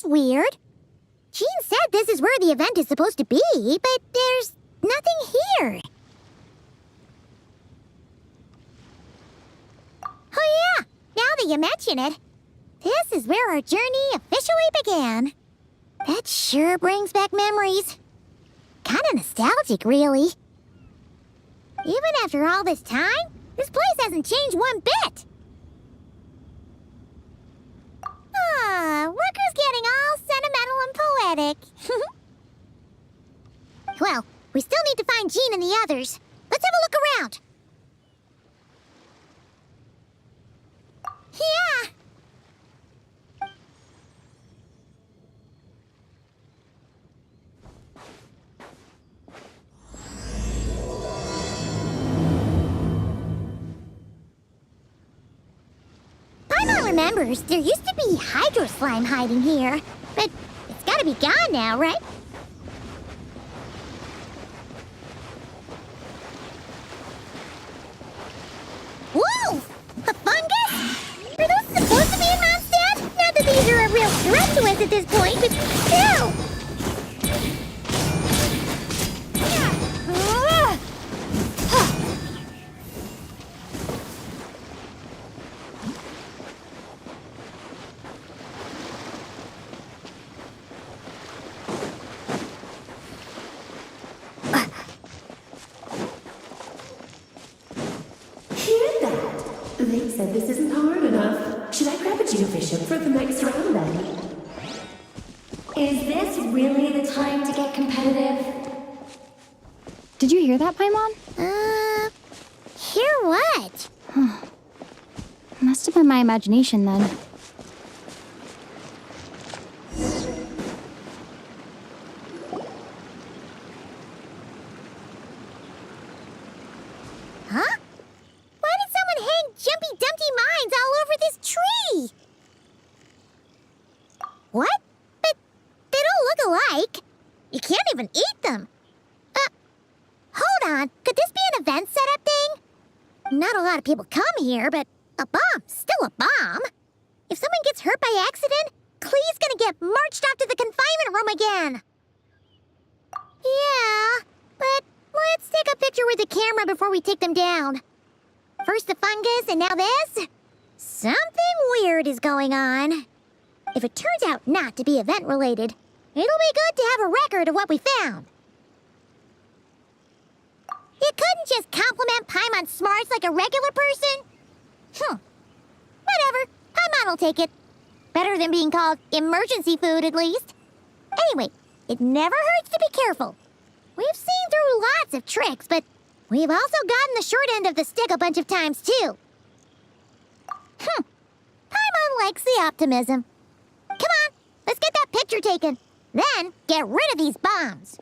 weird. Jean said this is where the event is supposed to be, but there's nothing here. Oh yeah, now that you mention it, this is where our journey officially began. That sure brings back memories. Kinda nostalgic, really. Even after all this time, this place hasn't changed one bit. Look who's getting all sentimental and poetic. Well, we still need to find Jean and the others. Let's have a look around. Yeah. Paimon remembers there used to be hydro slime hiding here, but it's gotta be gone now, right? Whoa! A fungus? Are those supposed to be in Mondstadt? Not that these are a real threat to us at this point, but still! They said this isn't hard enough. Should I grab a geofishing for the next round then? Is this really the time to get competitive? Did you hear that, Paimon? Hear what? Must have been my imagination then. Huh? Why did someone hang Jumpy Dumpty mines all over this tree? What? But they don't look alike. You can't even eat them. Hold on. Could this be an event setup thing? Not a lot of people come here, but a bomb's still a bomb. If someone gets hurt by accident, Clee's gonna get marched off to the confinement room again. Yeah, but let's take a picture with the camera before we take them down. First the fungus, and now this? Something weird is going on. If it turns out not to be event-related, it'll be good to have a record of what we found. You couldn't just compliment Paimon's smarts like a regular person? Whatever. Paimon will take it. Better than being called emergency food, at least. Anyway, it never hurts to be careful. We've seen through lots of tricks, but we've also gotten the short end of the stick a bunch of times, too. Paimon likes the optimism. Come on, let's get that picture taken. Then, get rid of these bombs.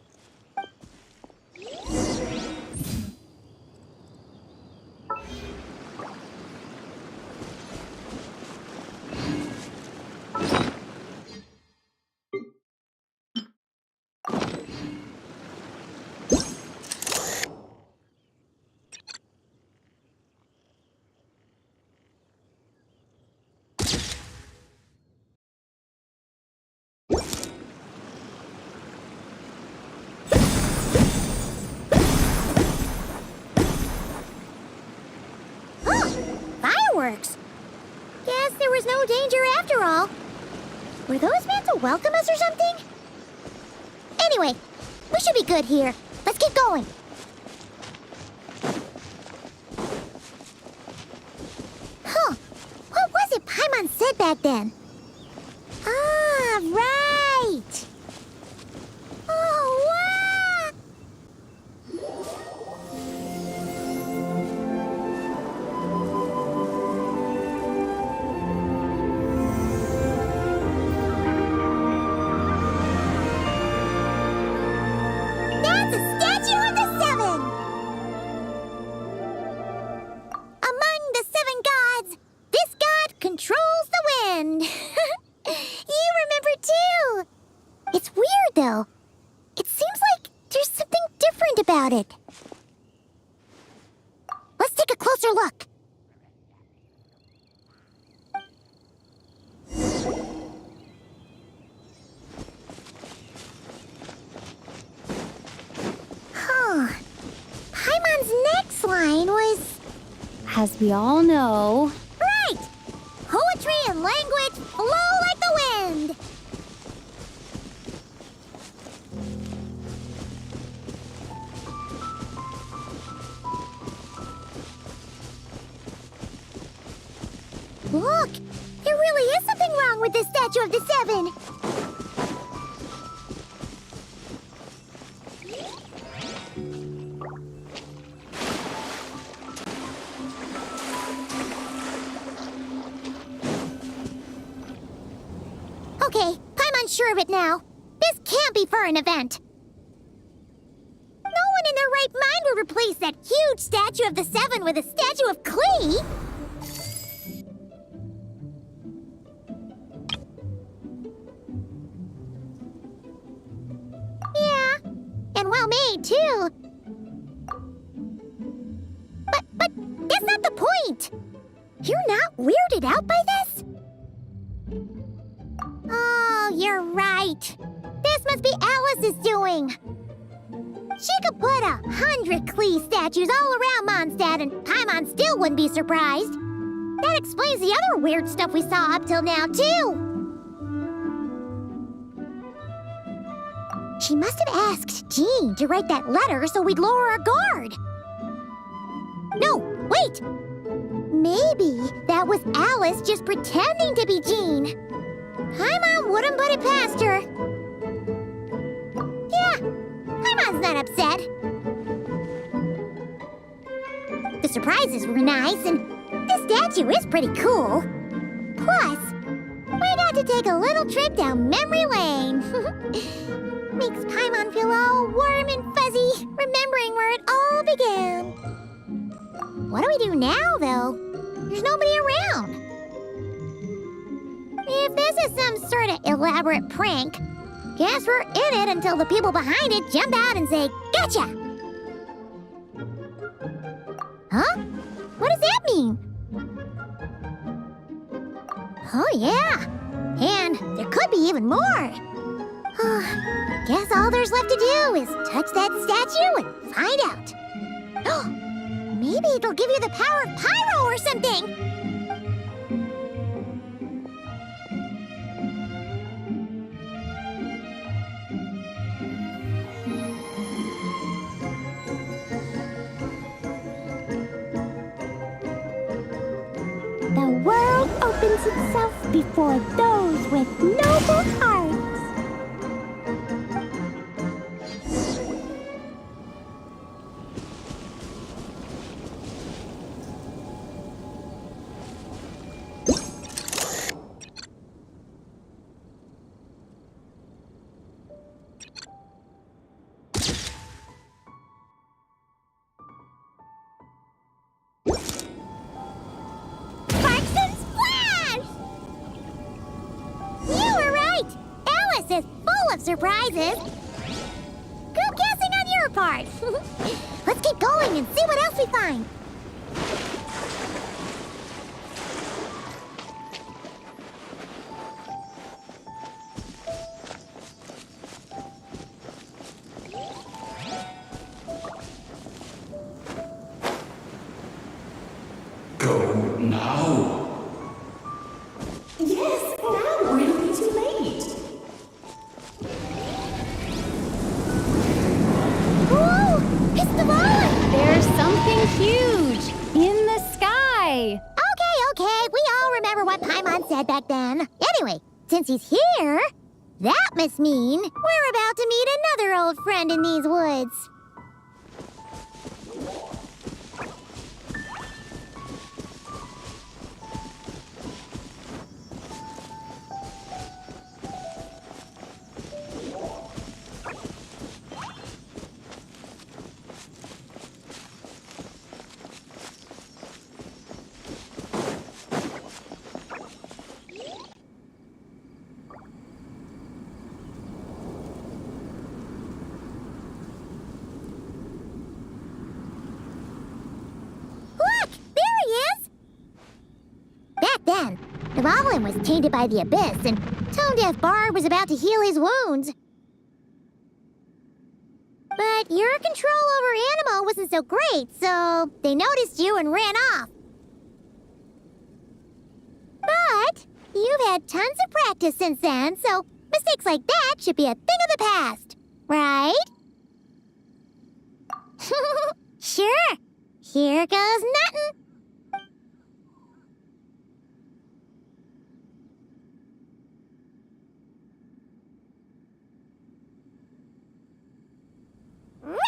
Fireworks! Guess there was no danger after all. Were those meant to welcome us or something? Anyway, we should be good here. Let's get going. What was it Paimon said back then? Ah, right! Oh, wow! That's a statue of the seven! Among the seven gods, this god controls the wind. You remember too. It's weird though. It seems like there's something different about it. Let's take a closer look. line was... As we all know. Right! Poetry and language flow like the wind! Look! There really is something wrong with this statue of the Seven! Okay, I'm unsure of it now. This can't be for an event. No one in their right mind would replace that huge statue of the Seven with a statue of Klee! Yeah, and well made, too. But that's not the point! You're not weirded out by this? Oh, you're right. This must be Alice's doing. She could put 100 Klee statues all around Mondstadt and Paimon still wouldn't be surprised. That explains the other weird stuff we saw up till now, too. She must have asked Jean to write that letter so we'd lower our guard. No, wait! Maybe that was Alice just pretending to be Jean. Paimon wouldn't put it past her. Yeah, Paimon's not upset. The surprises were nice, and this statue is pretty cool. Plus, we got to take a little trip down memory lane. Makes Paimon feel all warm and fuzzy, remembering where it all began. What do we do now, though? There's nobody around. If this is some sort of elaborate prank, guess we're in it until the people behind it jump out and say, "Gotcha!" Huh? What does that mean? Oh, yeah. And there could be even more. Guess all there's left to do is touch that statue and find out. Maybe it'll give you the power of pyro or something. The world opens itself before those with noble hearts. Surprises. Good guessing on your part. Let's keep going and see what else we find. Go now. Yes, now or it'll be too late. There's something huge in the sky. Okay, we all remember what Paimon said back then. Anyway, since he's here, that must mean we're about to meet another old friend in these woods. Then, the Goblin was tainted by the Abyss, and Tone Deaf Bard was about to heal his wounds. But But your control over Animo wasn't so great, so they noticed you and ran off. But you've had tons of practice since then, so mistakes like that should be a thing of the past, right? Sure. Here goes nothing. Rah!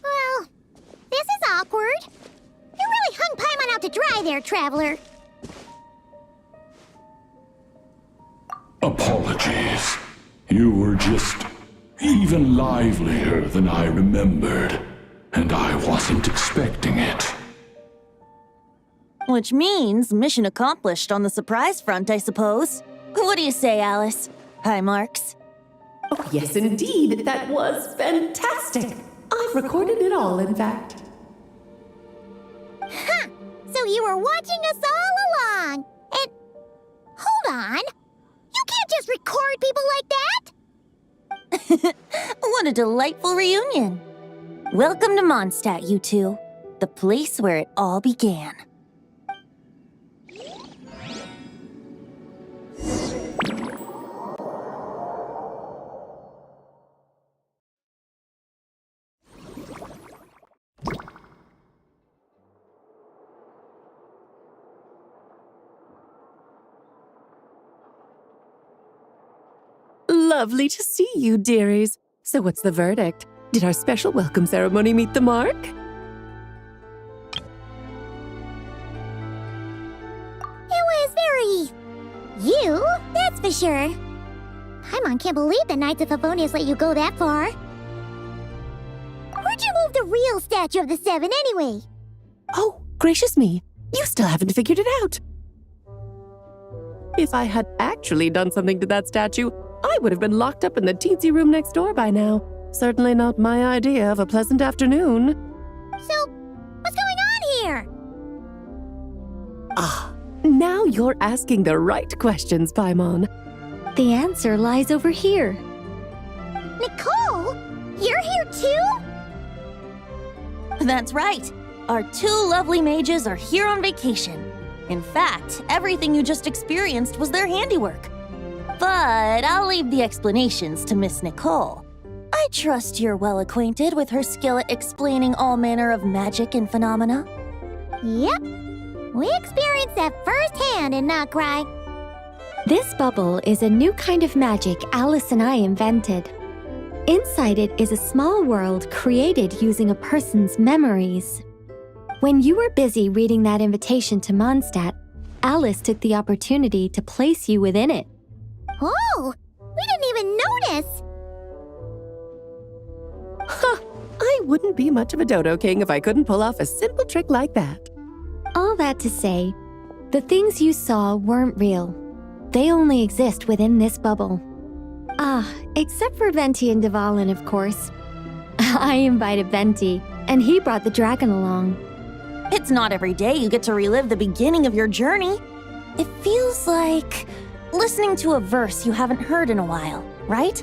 Well, this is awkward. You really hung Paimon out to dry there, Traveler. Apologies. You were just even livelier than I remembered, and I wasn't expecting it. Which means mission accomplished on the surprise front, I suppose. What do you say, Alice? High marks. Oh, yes, indeed. That was fantastic. I've recorded it all, in fact. Huh! So you were watching us all along. And hold on. You can't just record people like that. What a delightful reunion. Welcome to Mondstadt, you two. The place where it all began. Lovely to see you, dearies. So what's the verdict? Did our special welcome ceremony meet the mark? It was very... you, that's for sure. Paimon can't believe the Knights of Favonius let you go that far. Where'd you move the real statue of the Seven anyway? Oh, gracious me. You still haven't figured it out. If I had actually done something to that statue, I would have been locked up in the teensy room next door by now. Certainly not my idea of a pleasant afternoon. So, what's going on here? Ah, now you're asking the right questions, Paimon. The answer lies over here. Nicole? You're here too? That's right. Our two lovely mages are here on vacation. In fact, everything you just experienced was their handiwork. But I'll leave the explanations to Miss Nicole. I trust you're well acquainted with her skill at explaining all manner of magic and phenomena. Yep. We experienced that firsthand in Notcry. This bubble is a new kind of magic Alice and I invented. Inside it is a small world created using a person's memories. When you were busy reading that invitation to Mondstadt, Alice took the opportunity to place you within it. Oh, we didn't even notice. I wouldn't be much of a Dodo King if I couldn't pull off a simple trick like that. All that to say, the things you saw weren't real. They only exist within this bubble. Ah, except for Venti and Dvalin, of course. I invited Venti, and he brought the dragon along. It's not every day you get to relive the beginning of your journey. It feels like listening to a verse you haven't heard in a while, right?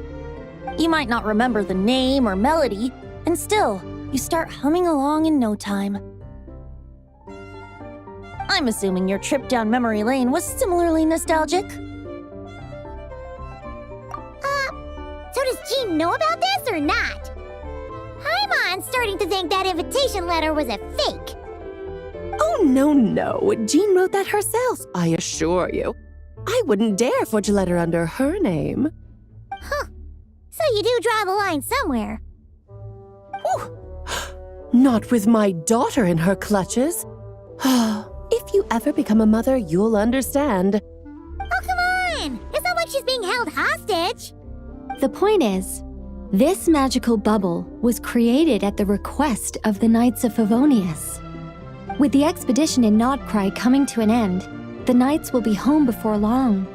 You might not remember the name or melody, and still, you start humming along in no time. I'm assuming your trip down memory lane was similarly nostalgic. So does Jean know about this or not? Paimon's starting to think that invitation letter was a fake. Oh, no. Jean wrote that herself, I assure you. I wouldn't dare forge a letter under her name. Huh. So you do draw the line somewhere. Whew. Not with my daughter in her clutches. If you ever become a mother, you'll understand. Oh, come on! It's not like she's being held hostage. The point is, this magical bubble was created at the request of the Knights of Favonius. With the expedition in Notcry coming to an end, the Knights will be home before long.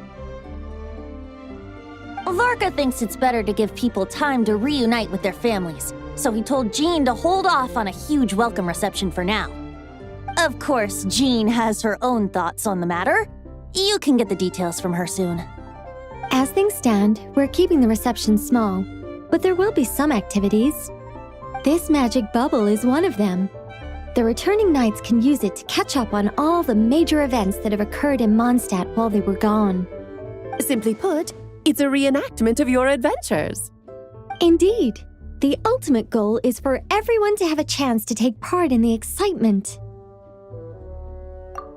Varka thinks it's better to give people time to reunite with their families. so he told Jean to hold off on a huge welcome reception for now. Of course, Jean has her own thoughts on the matter. You can get the details from her soon. As things stand, we're keeping the reception small, but there will be some activities. This magic bubble is one of them. The returning knights can use it to catch up on all the major events that have occurred in Mondstadt while they were gone. Simply put, it's a reenactment of your adventures. Indeed. The ultimate goal is for everyone to have a chance to take part in the excitement.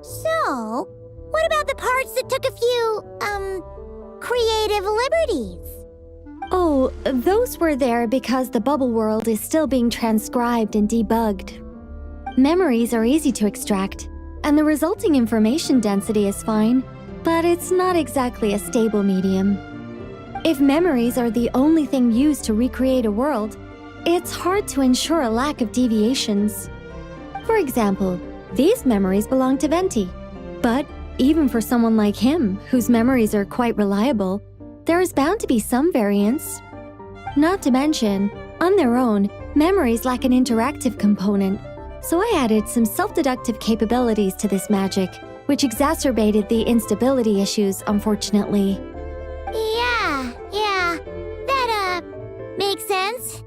So, what about the parts that took a few, creative liberties? Oh, those were there because the bubble world is still being transcribed and debugged. Memories are easy to extract, and the resulting information density is fine, but it's not exactly a stable medium. If memories are the only thing used to recreate a world, it's hard to ensure a lack of deviations. For example, these memories belong to Venti, but even for someone like him, whose memories are quite reliable, there is bound to be some variance. Not to mention, on their own, memories lack an interactive component, so I added some self-deductive capabilities to this magic, which exacerbated the instability issues, unfortunately. Yeah, that, makes sense.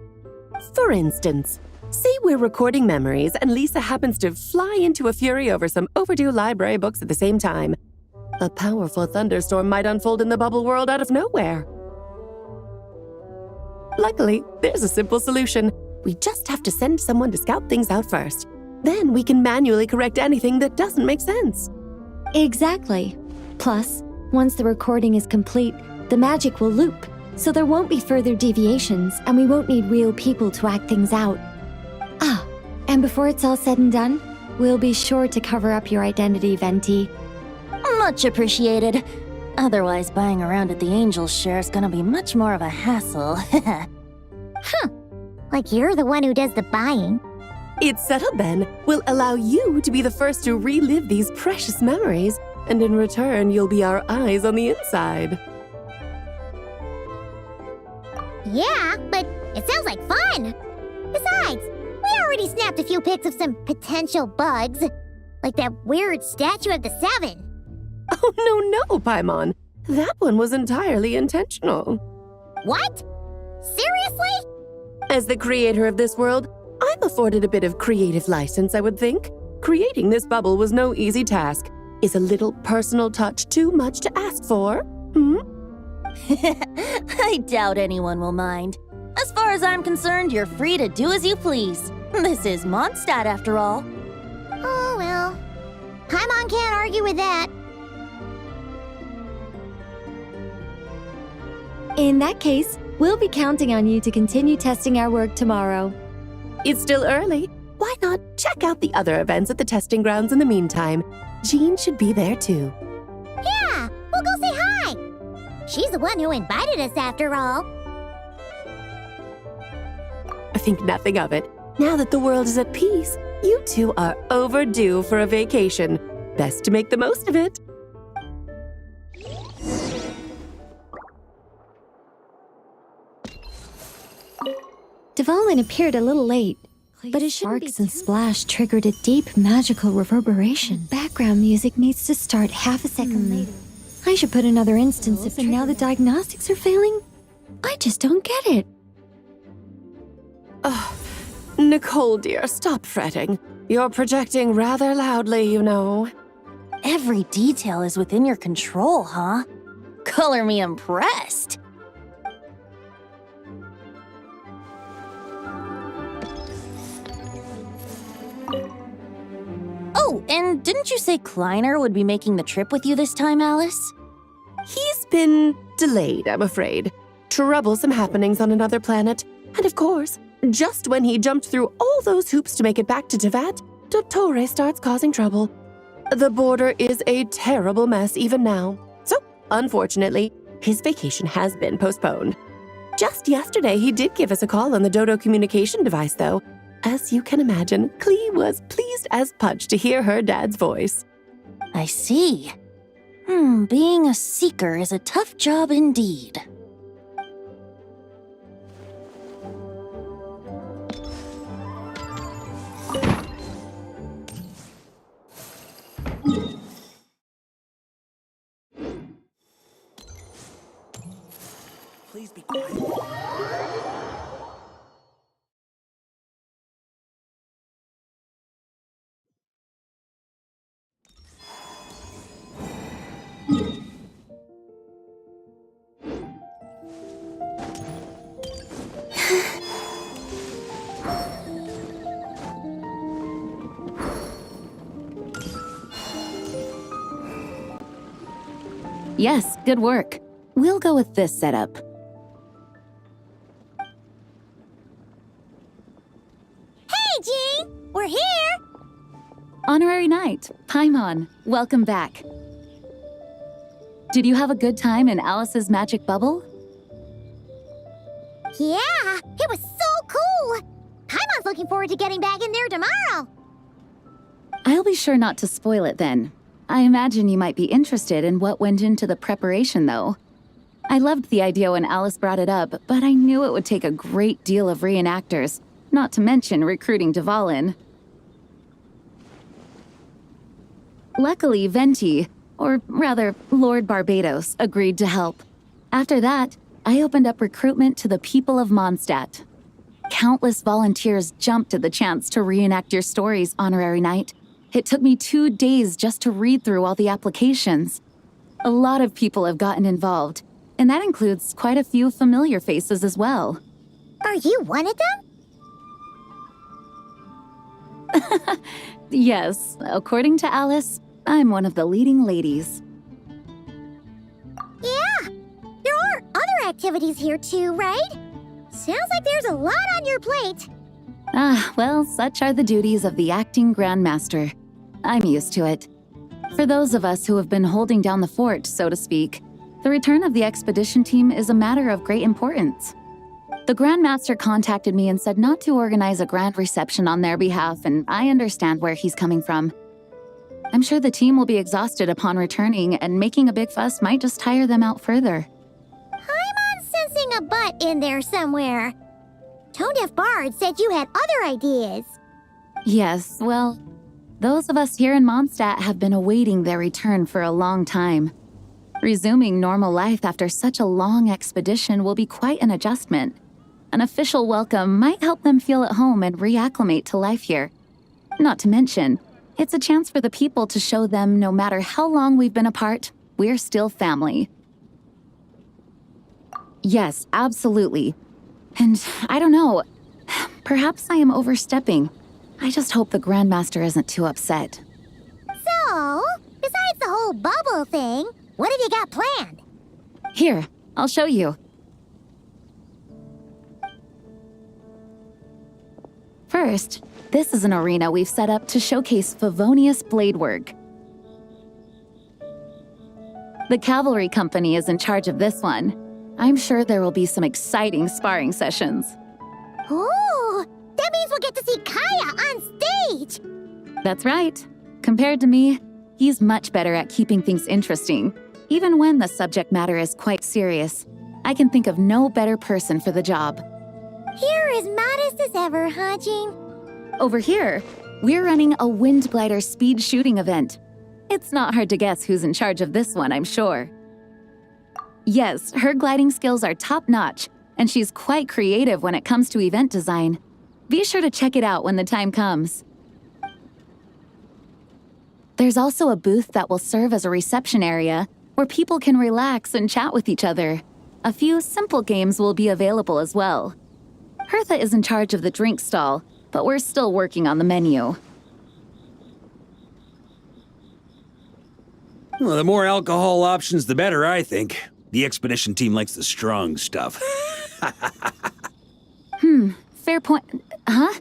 For instance, say we're recording memories and Lisa happens to fly into a fury over some overdue library books at the same time. A powerful thunderstorm might unfold in the bubble world out of nowhere. Luckily, there's a simple solution. We just have to send someone to scout things out first. Then we can manually correct anything that doesn't make sense. Exactly. Plus, once the recording is complete, the magic will loop, so there won't be further deviations and we won't need real people to act things out. Ah, and before it's all said and done, we'll be sure to cover up your identity, Venti. Much appreciated. Otherwise, buying around at the Angels share is gonna be much more of a hassle. Like you're the one who does the buying. It's settled then. We'll allow you to be the first to relive these precious memories, and in return, you'll be our eyes on the inside. Yeah, but it sounds like fun. Besides, we already snapped a few pics of some potential bugs, like that weird statue of the Seven. Oh, no, Paimon. That one was entirely intentional. What? Seriously? As the creator of this world, I'm afforded a bit of creative license, I would think. Creating this bubble was no easy task. Is a little personal touch too much to ask for? I doubt anyone will mind. As far as I'm concerned, you're free to do as you please. This is Mondstadt, after all. Oh, well. Paimon can't argue with that. In that case, we'll be counting on you to continue testing our work tomorrow. It's still early. Why not check out the other events at the testing grounds in the meantime? Jean should be there too. Yeah, we'll go say hi. She's the one who invited us after all. I think nothing of it. Now that the world is at peace, you two are overdue for a vacation. Best to make the most of it. Dvalin appeared a little late, but his sparks and splash triggered a deep magical reverberation. Background music needs to start half a second later. I should put another instance if and now the diagnostics are failing? I just don't get it. Nicole, dear, stop fretting. You're projecting rather loudly, you know. Every detail is within your control, huh? Color me impressed. Oh, and didn't you say Kleiner would be making the trip with you this time, Alice? He's been delayed, I'm afraid. Troublesome happenings on another planet. And of course, just when he jumped through all those hoops to make it back to Tevat, Dottore starts causing trouble. The border is a terrible mess even now. So, unfortunately, his vacation has been postponed. Just yesterday, he did give us a call on the Dodo communication device, though. As you can imagine, Klee was pleased as punch to hear her dad's voice. I see. Being a seeker is a tough job indeed. please be quiet? Yes, good work. We'll go with this setup. Hey, Jean! We're here! Honorary Knight, Paimon, welcome back. Did you have a good time in Alice's magic bubble? Yeah, it was so cool! Paimon's looking forward to getting back in there tomorrow. I'll be sure not to spoil it then. I imagine you might be interested in what went into the preparation, though. I loved the idea when Alice brought it up, but I knew it would take a great deal of reenactors, not to mention recruiting Dvalin. Luckily, Venti, or rather, Lord Barbados, agreed to help. After that, I opened up recruitment to the people of Mondstadt. Countless volunteers jumped at the chance to reenact your stories, Honorary Knight. It took me 2 days just to read through all the applications. A lot of people have gotten involved, and that includes quite a few familiar faces as well. Are you one of them? Yes, according to Alice, I'm one of the leading ladies. Yeah, there are other activities here too, right? Sounds like there's a lot on your plate. Ah, well, such are the duties of the acting Grandmaster. I'm used to it. For those of us who have been holding down the fort, so to speak, the return of the expedition team is a matter of great importance. The Grandmaster contacted me and said not to organize a grand reception on their behalf, and I understand where he's coming from. I'm sure the team will be exhausted upon returning, and making a big fuss might just tire them out further. I'm sensing a butt in there somewhere. Tone-deaf Bard said you had other ideas. Yes, well, those of us here in Mondstadt have been awaiting their return for a long time. Resuming normal life after such a long expedition will be quite an adjustment. An official welcome might help them feel at home and reacclimate to life here. Not to mention, it's a chance for the people to show them no matter how long we've been apart, we're still family. Yes, absolutely. And I don't know, perhaps I am overstepping. I just hope the Grandmaster isn't too upset. So, besides the whole bubble thing, what have you got planned? Here, I'll show you. First, this is an arena we've set up to showcase Favonius blade work. The cavalry company is in charge of this one. I'm sure there will be some exciting sparring sessions. Ooh, that means we'll get to see Kaya on stage! That's right. Compared to me, he's much better at keeping things interesting, even when the subject matter is quite serious. I can think of no better person for the job. You're as modest as ever, huh, Jean? Over here, we're running a wind glider speed shooting event. It's not hard to guess who's in charge of this one, I'm sure. Yes, her gliding skills are top-notch, and she's quite creative when it comes to event design. Be sure to check it out when the time comes. There's also a booth that will serve as a reception area where people can relax and chat with each other. A few simple games will be available as well. Hertha is in charge of the drink stall, but we're still working on the menu. Well, the more alcohol options, the better, I think. The expedition team likes the strong stuff. Fair point. Huh?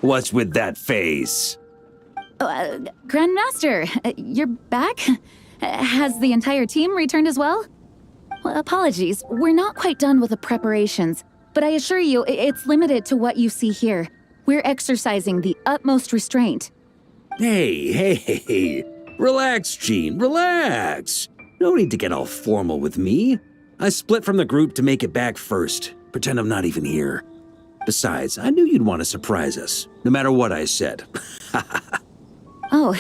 What's with that face? Grandmaster, you're back? Has the entire team returned as well? Well, apologies, we're not quite done with the preparations, but I assure you, it's limited to what you see here. We're exercising the utmost restraint. Hey. Relax, Jean, relax. No need to get all formal with me. I split from the group to make it back first. Pretend I'm not even here. Besides, I knew you'd want to surprise us, no matter what I said. Oh,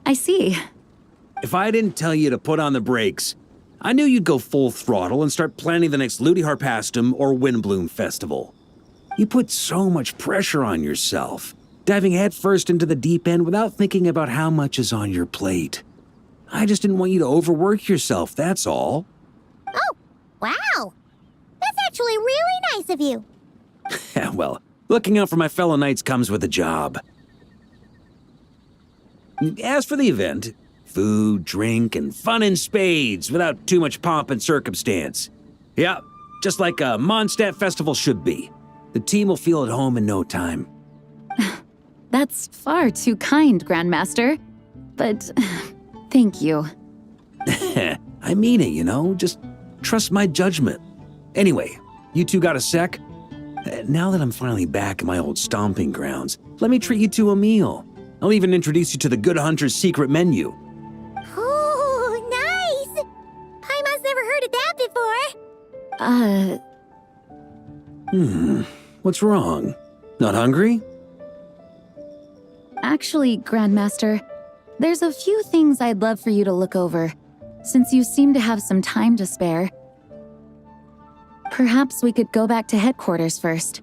I see. if I didn't tell you to put on the brakes, I knew you'd go full throttle and start planning the next Ludi Harpastum or Windbloom Festival. You put so much pressure on yourself, diving headfirst into the deep end without thinking about how much is on your plate. I just didn't want you to overwork yourself, that's all. Oh, wow. That's actually really nice of you. Well, looking out for my fellow knights comes with a job. As for the event, food, drink, and fun in spades without too much pomp and circumstance. Yeah, just like a Mondstadt festival should be. The team will feel at home in no time. That's far too kind, Grandmaster. But thank you. I mean it, you know? Just trust my judgment. Anyway, you two got a sec? Now that I'm finally back in my old stomping grounds, let me treat you to a meal. I'll even introduce you to the Good Hunter's secret menu. Oh, nice! Paimon's never heard of that before. What's wrong? Not hungry? Actually, Grandmaster, there's a few things I'd love for you to look over, since you seem to have some time to spare. Perhaps we could go back to headquarters first.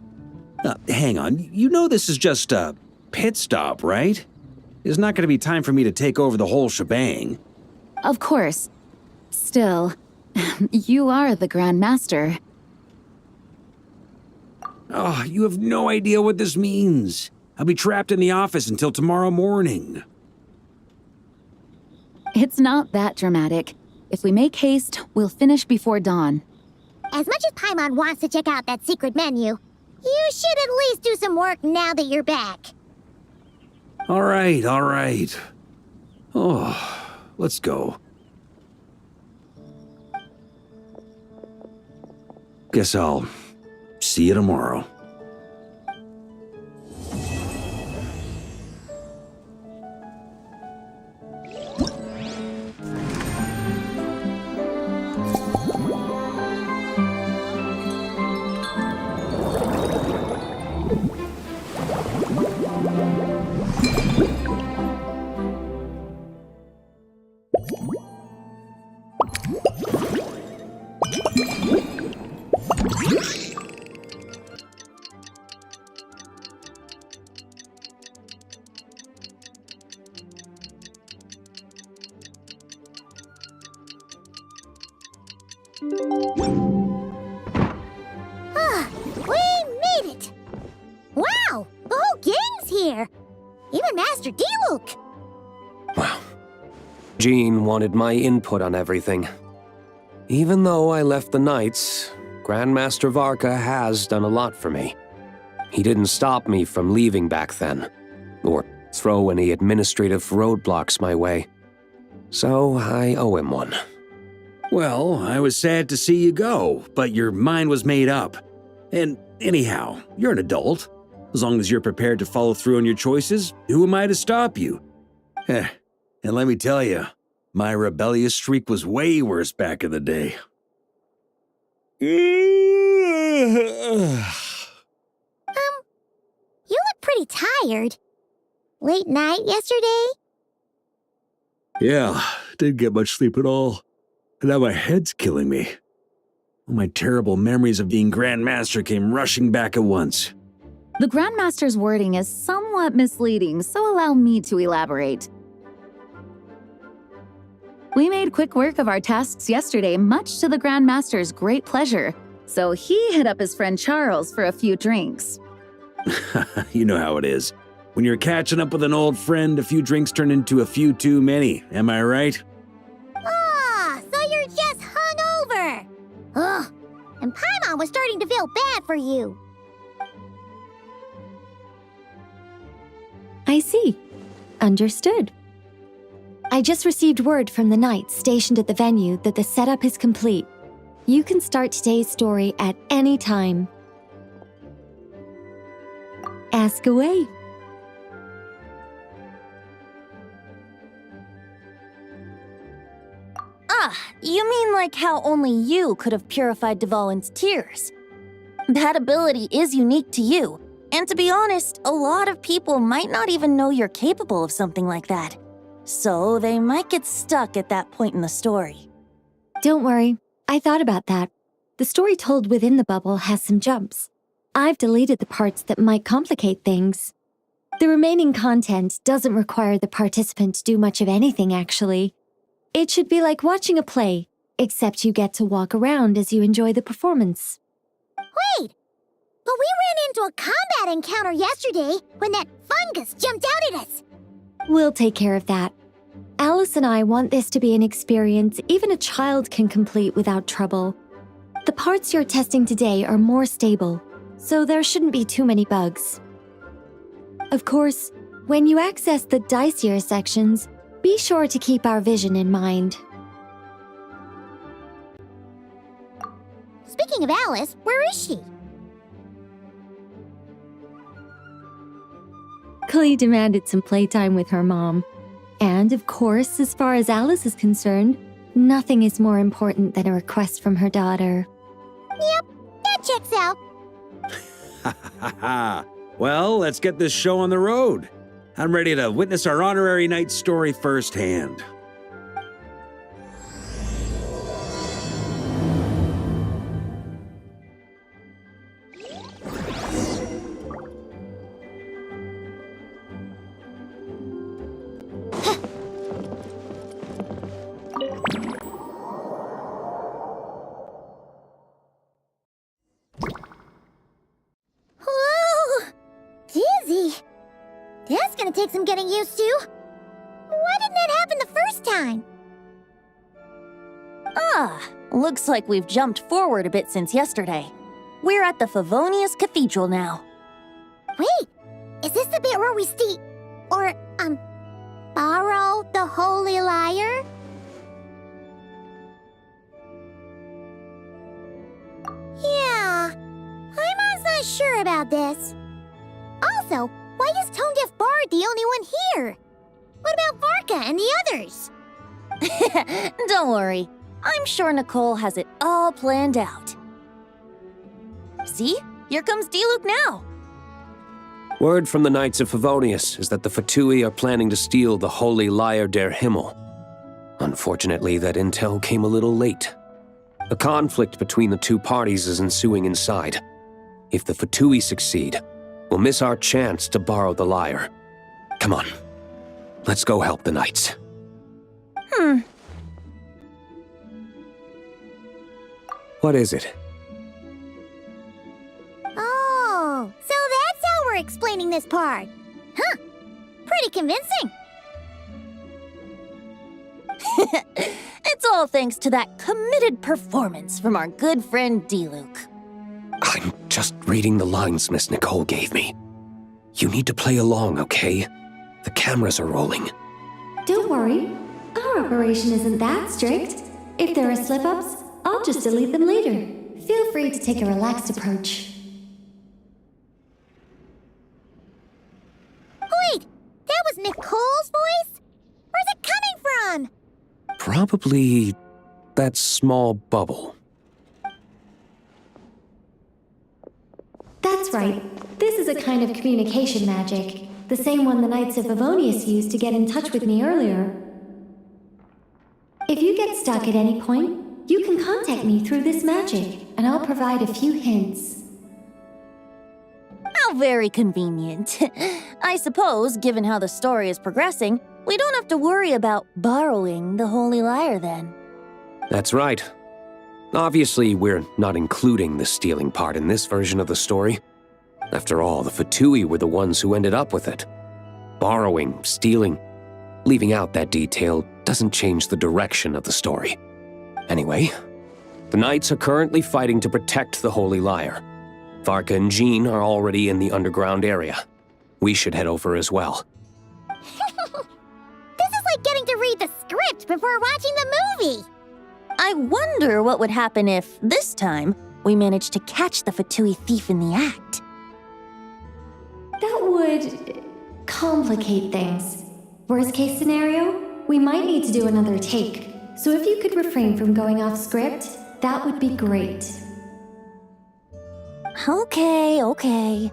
Hang on, you know this is just a pit stop, right? There's not going to be time for me to take over the whole shebang. Of course. Still, you are the Grandmaster. Oh, you have no idea what this means. I'll be trapped in the office until tomorrow morning. It's not that dramatic. If we make haste, we'll finish before dawn. As much as Paimon wants to check out that secret menu, you should at least do some work now that you're back. All right. Oh, let's go. Guess I'll see you tomorrow. We made it! Wow, the whole gang's here! Even Master D-Luke! Wow. Jean wanted my input on everything. Even though I left the Knights, Grandmaster Varka has done a lot for me. He didn't stop me from leaving back then, or throw any administrative roadblocks my way. So I owe him one. Well, I was sad to see you go, but your mind was made up. And anyhow, you're an adult. As long as you're prepared to follow through on your choices, who am I to stop you? And let me tell you, my rebellious streak was way worse back in the day. You look pretty tired. Late night yesterday? Yeah, didn't get much sleep at all. And now my head's killing me. All my terrible memories of being Grandmaster came rushing back at once. The Grandmaster's wording is somewhat misleading, so allow me to elaborate. We made quick work of our tasks yesterday, much to the Grandmaster's great pleasure, so he hit up his friend Charles for a few drinks. You know how it is. When you're catching up with an old friend, a few drinks turn into a few too many, am I right? Ah, so you're just hungover! Ugh, and Paimon was starting to feel bad for you. I see. Understood. I just received word from the Knights stationed at the venue that the setup is complete. You can start today's story at any time. Ask away. Ah, you mean like how only you could have purified Dvalin's tears? That ability is unique to you, and to be honest, a lot of people might not even know you're capable of something like that. So they might get stuck at that point in the story. Don't worry, I thought about that. The story told within the bubble has some jumps. I've deleted the parts that might complicate things. The remaining content doesn't require the participant to do much of anything, actually. It should be like watching a play, except you get to walk around as you enjoy the performance. Wait! But we ran into a combat encounter yesterday when that fungus jumped out at us. We'll take care of that. Alice and I want this to be an experience even a child can complete without trouble. The parts you're testing today are more stable, so there shouldn't be too many bugs. Of course, when you access the dicier sections, be sure to keep our vision in mind. Speaking of Alice, where is she? Clee demanded some playtime with her mom. And of course, as far as Alice is concerned, nothing is more important than a request from her daughter. Yep, that checks out. Ha ha ha! Well, let's get this show on the road. I'm ready to witness our honorary knight's story firsthand. Whoa! Dizzy. That's gonna take some getting used to. Why didn't that happen the first time? Looks like we've jumped forward a bit since yesterday. We're at the Favonius Cathedral now. Wait, is this the bit where we borrow the Holy Lyre? Yeah, I'm not sure about this. Also, why is Tone Deaf Bard the only one here? What about Varka and the others? Don't worry. I'm sure Nicole has it all planned out. See? Here comes Diluc now. Word from the Knights of Favonius is that the Fatui are planning to steal the Holy Lyre der Himmel. Unfortunately, that intel came a little late. A conflict between the two parties is ensuing inside. If the Fatui succeed, we'll miss our chance to borrow the lyre. Come on, let's go help the Knights. What is it? Oh, so that's how we're explaining this part. Huh, pretty convincing. It's all thanks to that committed performance from our good friend Diluc. I'm just reading the lines Miss Nicole gave me. You need to play along, okay? The cameras are rolling. Don't worry, our operation isn't that strict. If there are slip-ups, I'll just delete them later. Feel free to take a relaxed approach. Wait, that was Nicole's voice? Where's it coming from? Probably that small bubble. That's right. This is a kind of communication magic. The same one the Knights of Favonius used to get in touch with me earlier. If you get stuck at any point, you can contact me through this magic, and I'll provide a few hints. How very convenient. I suppose, given how the story is progressing, we don't have to worry about borrowing the Holy Lyre then. That's right. Obviously, we're not including the stealing part in this version of the story. After all, the Fatui were the ones who ended up with it. Borrowing, stealing, leaving out that detail doesn't change the direction of the story. Anyway, the Knights are currently fighting to protect the Holy Lyre. Varka and Jean are already in the underground area. We should head over as well. This is like getting to read the script before watching the movie. I wonder what would happen if, this time, we managed to catch the Fatui thief in the act. That would complicate things. Worst case scenario, we might need to do another take. So if you could refrain from going off script, that would be great. Okay.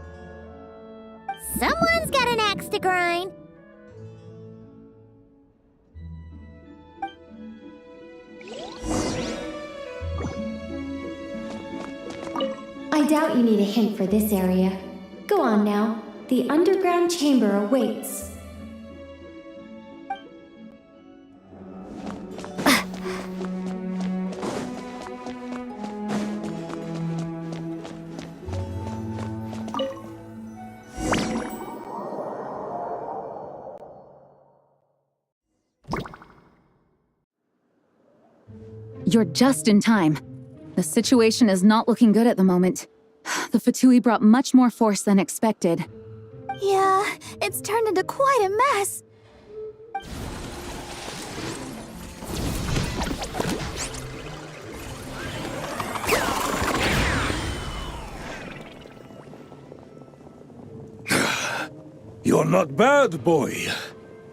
Someone's got an axe to grind. I doubt you need a hint for this area. Go on now. The underground chamber awaits. You're just in time. The situation is not looking good at the moment. The Fatui brought much more force than expected. Yeah, it's turned into quite a mess. You're not bad, boy.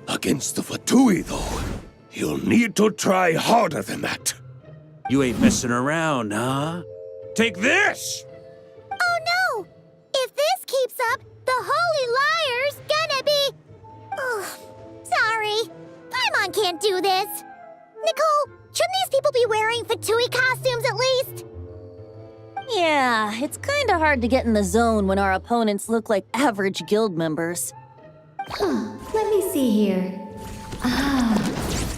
Against the Fatui, though, you'll need to try harder than that. You ain't messing around, huh? Take this! Oh no! If this keeps up, the Holy Liar's gonna be... Oh, sorry. Paimon can't do this. Nicole, shouldn't these people be wearing Fatui costumes at least? Yeah, it's kinda hard to get in the zone when our opponents look like average guild members. Let me see here.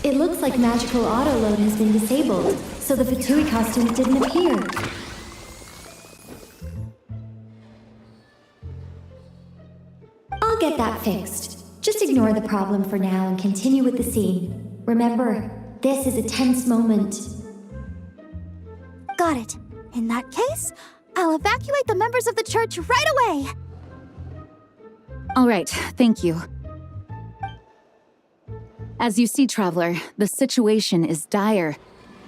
It looks like magical autoload has been disabled, so the Fatui costumes didn't appear. I'll get that fixed. Just ignore the problem for now and continue with the scene. Remember, this is a tense moment. Got it. In that case, I'll evacuate the members of the church right away. All right, thank you. As you see, Traveler, the situation is dire.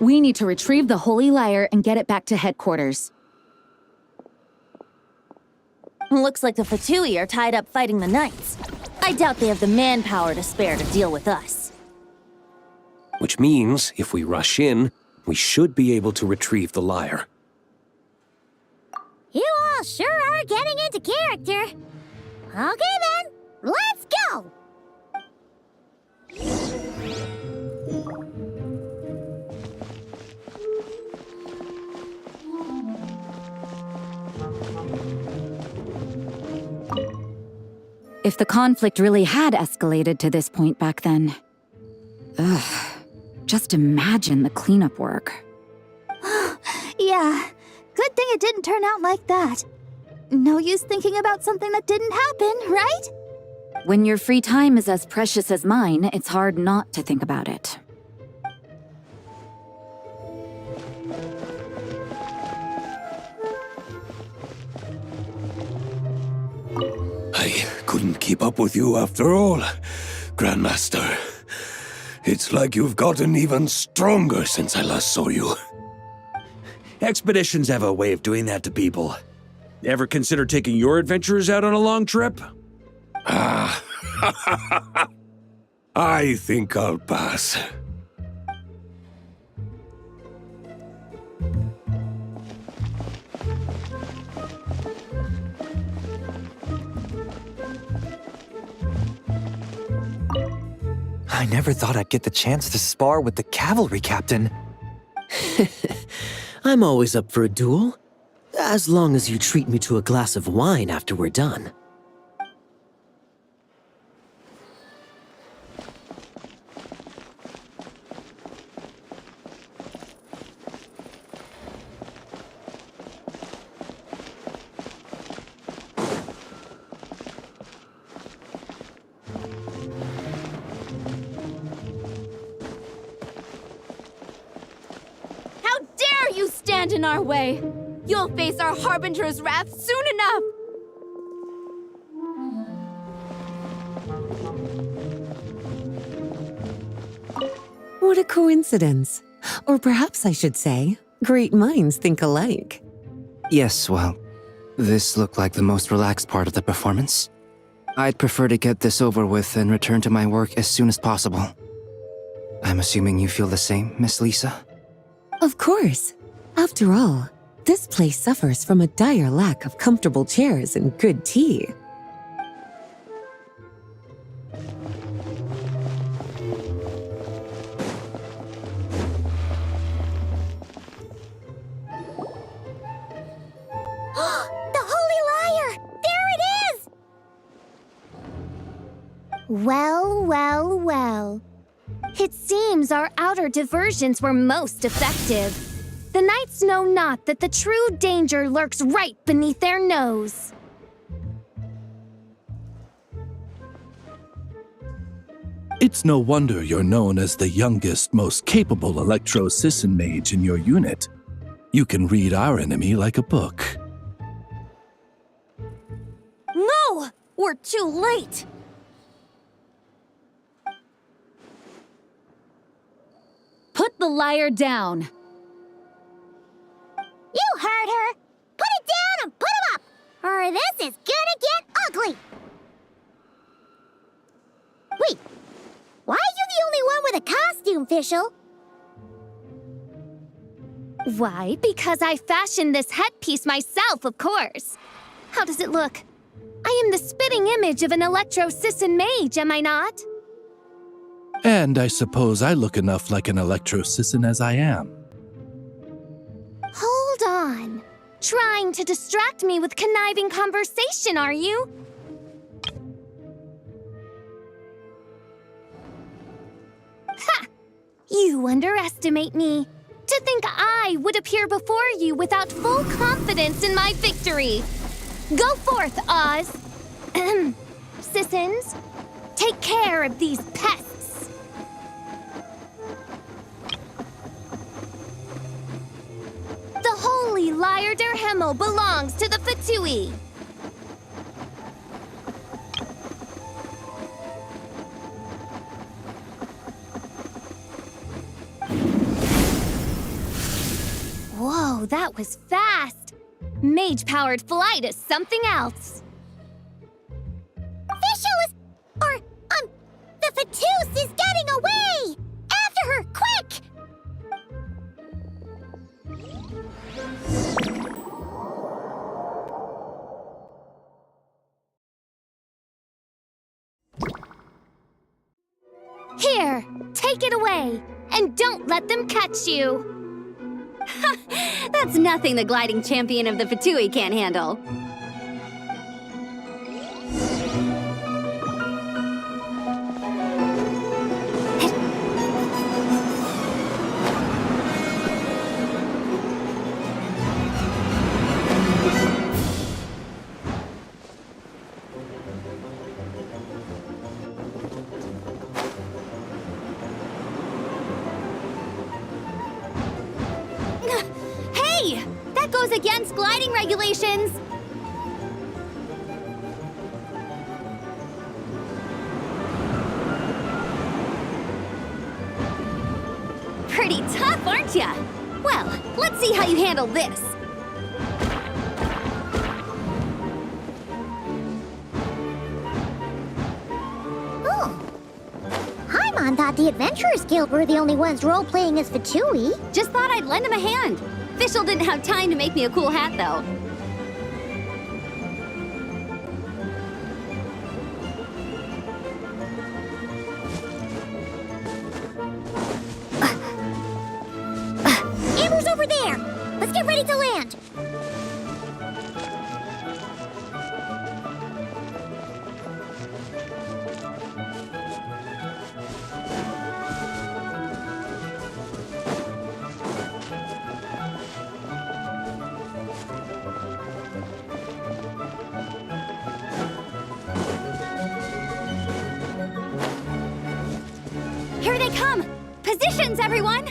We need to retrieve the Holy Lyre and get it back to headquarters. Looks like the Fatui are tied up fighting the Knights. I doubt they have the manpower to spare to deal with us. Which means, if we rush in, we should be able to retrieve the lyre. You all sure are getting into character. Okay then, let's go! If the conflict really had escalated to this point back then... Ugh. Just imagine the cleanup work. Yeah, good thing it didn't turn out like that. No use thinking about something that didn't happen, right? When your free time is as precious as mine, it's hard not to think about it. I couldn't keep up with you after all, Grandmaster. It's like you've gotten even stronger since I last saw you. Expeditions have a way of doing that to people. Ever consider taking your adventurers out on a long trip? Ah, I think I'll pass. I never thought I'd get the chance to spar with the cavalry captain. I'm always up for a duel. As long as you treat me to a glass of wine after we're done. How dare you stand in our way! You'll face our Harbinger's wrath soon enough! What a coincidence. Or perhaps I should say, great minds think alike. Yes, well, this looked like the most relaxed part of the performance. I'd prefer to get this over with and return to my work as soon as possible. I'm assuming you feel the same, Miss Lisa? Of course. After all, this place suffers from a dire lack of comfortable chairs and good tea. Well, well, well. It seems our outer diversions were most effective. The knights know not that the true danger lurks right beneath their nose. It's no wonder you're known as the youngest, most capable electro-Sisson mage in your unit. You can read our enemy like a book. No! We're too late! Put the liar down. You heard her! Put it down and put him up! Or this is gonna get ugly! Wait, why are you the only one with a costume, Fischl? Why? Because I fashioned this headpiece myself, of course. How does it look? I am the spitting image of an electro-Sisson mage, am I not? And I suppose I look enough like an electro-Sisson as I am. Hold on. Trying to distract me with conniving conversation, are you? Ha! You underestimate me. To think I would appear before you without full confidence in my victory. Go forth, Oz. Sissons, take care of these pests. The holy Lyre der Himmel belongs to the Fatui. Whoa, that was fast. Mage-powered flight is something else. Fischl is... the Fatus is getting away! After her, quick! Here, take it away, and don't let them catch you. That's nothing the gliding champion of the Fatui can't handle. Hey! That goes against gliding regulations! Pretty tough, aren't ya? Well, let's see how you handle this. Oh. Paimon thought the Adventurers Guild were the only ones role-playing as Fatui. Just thought I'd lend him a hand. Fischl didn't have time to make me a cool hat, though. Amber's over there! Let's get ready to land! Here they come! Positions, everyone!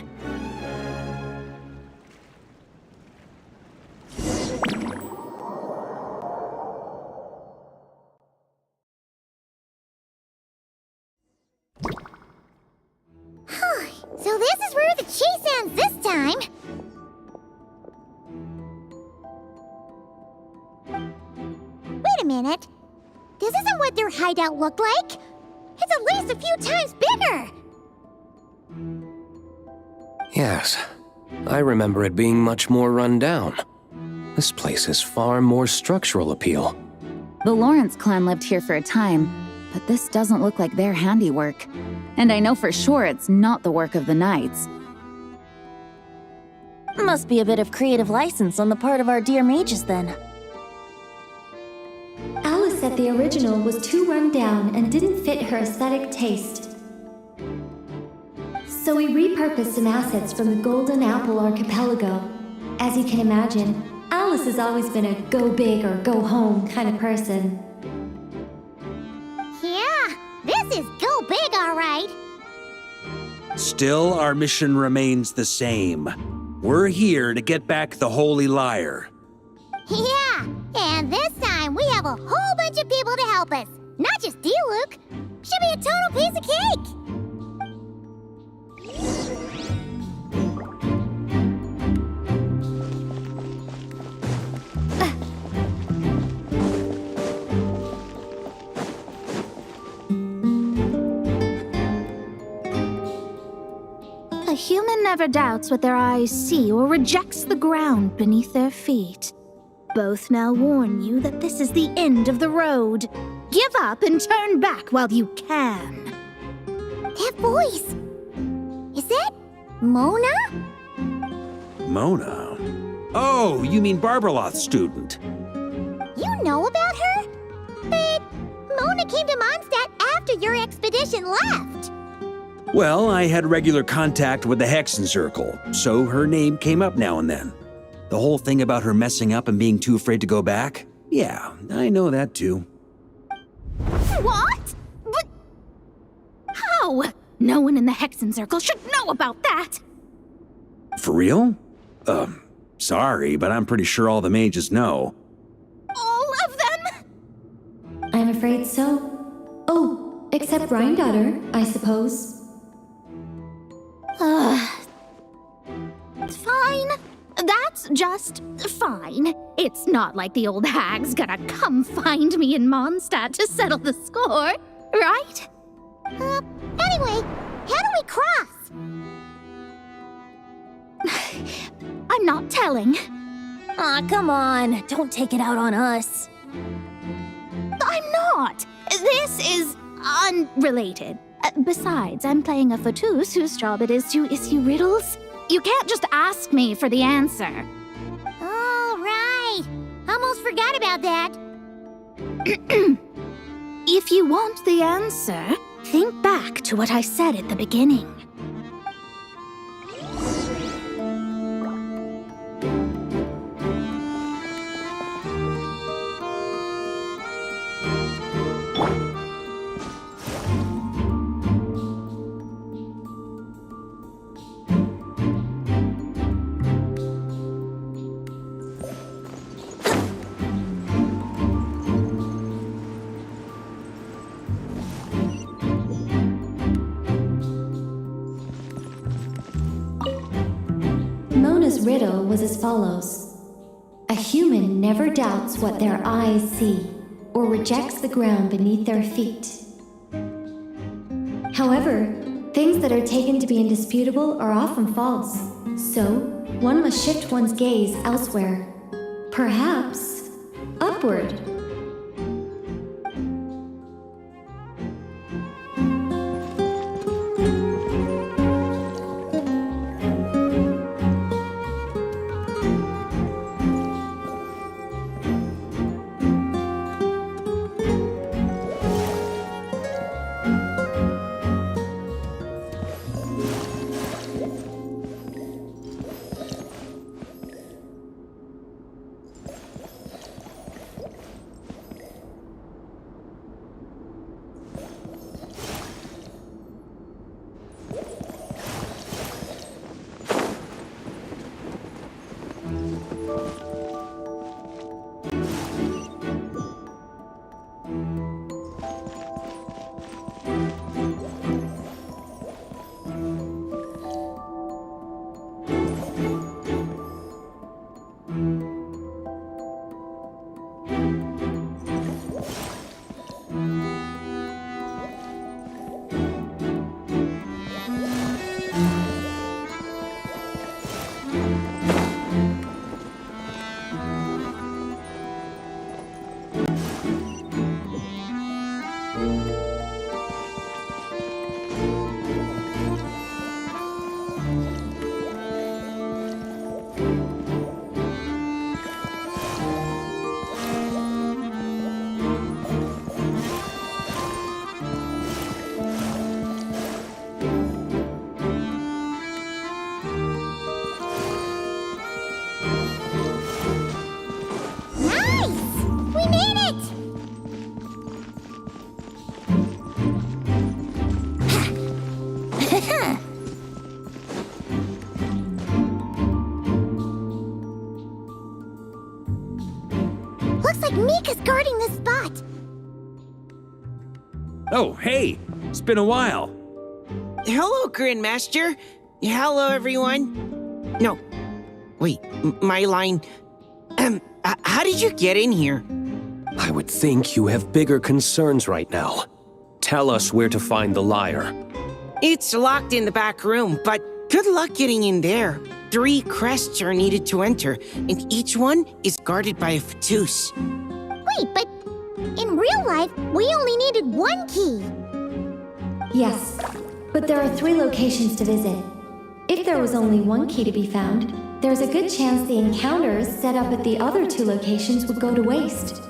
So this is where the chase ends this time. Wait a minute. This isn't what their hideout looked like. It's at least a few times bigger. Yes, I remember it being much more run down. This place has far more structural appeal. The Lawrence clan lived here for a time, but this doesn't look like their handiwork. And I know for sure it's not the work of the knights. Must be a bit of creative license on the part of our dear mages, then. Alice Alice said the original was too run down and didn't fit her aesthetic taste. So we repurposed some assets from the Golden Apple Archipelago. As you can imagine, Alice has always been a go big or go home kind of person. Yeah, this is go big, all right. Still, our mission remains the same. We're here to get back the Holy Lyre. Yeah, and this time we have a whole bunch of people to help us. Not just you, Luke. Should be a total piece of cake. A human never doubts what their eyes see or rejects the ground beneath their feet. Both now warn you that this is the end of the road. Give up and turn back while you can. That voice. Is that Mona? Mona? Oh, you mean Barbarloth's student. You know about her? But Mona came to Mondstadt after your expedition left. Well, I had regular contact with the Hexen Circle, so her name came up now and then. The whole thing about her messing up and being too afraid to go back? Yeah, I know that too. What? But how? No one in the Hexen Circle should know about that. For real? Sorry, but I'm pretty sure all the mages know. All of them? I'm afraid so. Oh, except Rhindaughter, I suppose. Fine. That's just fine. It's not like the old hag's gonna come find me in Mondstadt to settle the score, right? Anyway, how do we cross? I'm not telling. Aw, come on. Don't take it out on us. I'm not. This is unrelated. Besides, I'm playing a fauteuil whose job it is to issue riddles. You can't just ask me for the answer. All right. Almost forgot about that. If you want the answer, think back to what I said at the beginning. Mona's riddle was as follows. A human never doubts what their eyes see, or rejects the ground beneath their feet. However, things that are taken to be indisputable are often false, so one must shift one's gaze elsewhere. Perhaps upward. Mika's guarding this spot. Oh, hey! It's been a while. Hello, Grandmaster. Hello, everyone. No. Wait, my line. How did you get in here? I would think you have bigger concerns right now. Tell us where to find the lyre. It's locked in the back room, but good luck getting in there. 3 crests are needed to enter, and each one is guarded by a Fatus. Wait, but in real life, we only needed 1 key. Yes, but there are 3 locations to visit. If there was only 1 key to be found, there's a good chance the encounters set up at the other 2 locations would go to waste.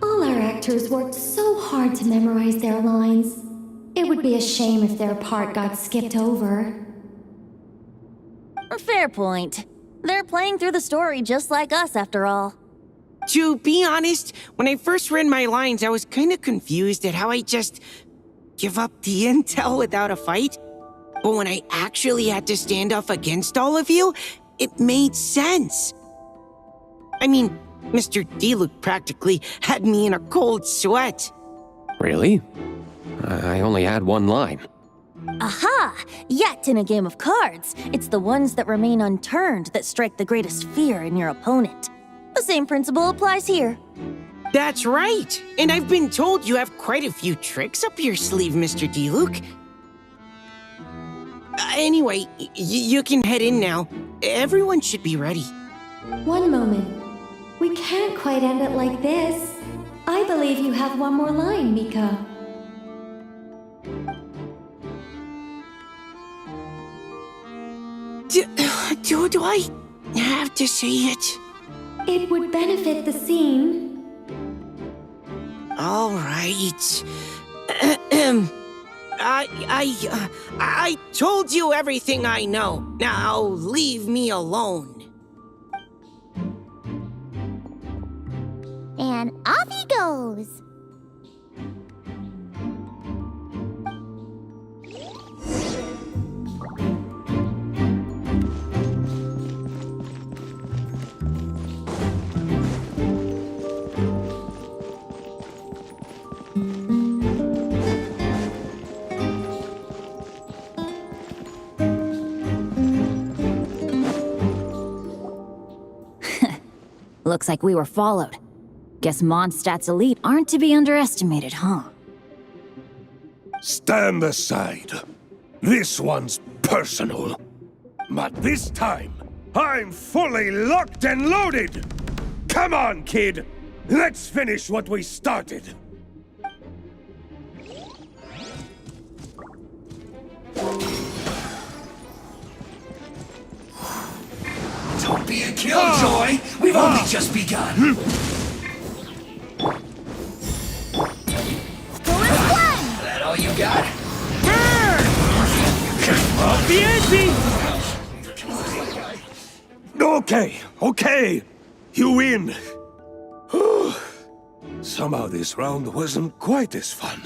All our actors worked so hard to memorize their lines. It would be a shame if their part got skipped over. Fair point. They're playing through the story just like us, after all. To be honest, when I first read my lines, I was kind of confused at how I just give up the intel without a fight. But when I actually had to stand up against all of you, it made sense. I mean, Mr. D-Luke practically had me in a cold sweat. Really? I only had 1 line. Aha! Yet in a game of cards, it's the ones that remain unturned that strike the greatest fear in your opponent. The same principle applies here. That's right! And I've been told you have quite a few tricks up your sleeve, Mr. D-Luke. Anyway, you can head in now. Everyone should be ready. One moment. We can't quite end it like this. I believe you have 1 more line, Mika. Do I have to say it? It would benefit the scene. All right. I told you everything I know. Now leave me alone. And off he goes. Looks like we were followed. Guess Mondstadt's elite aren't to be underestimated, huh? Stand aside. This one's personal. But this time, I'm fully locked and loaded! Come on, kid! Let's finish what we started! Don't be a killjoy! We've only just begun! That all you got? Okay. You win. Somehow this round wasn't quite as fun.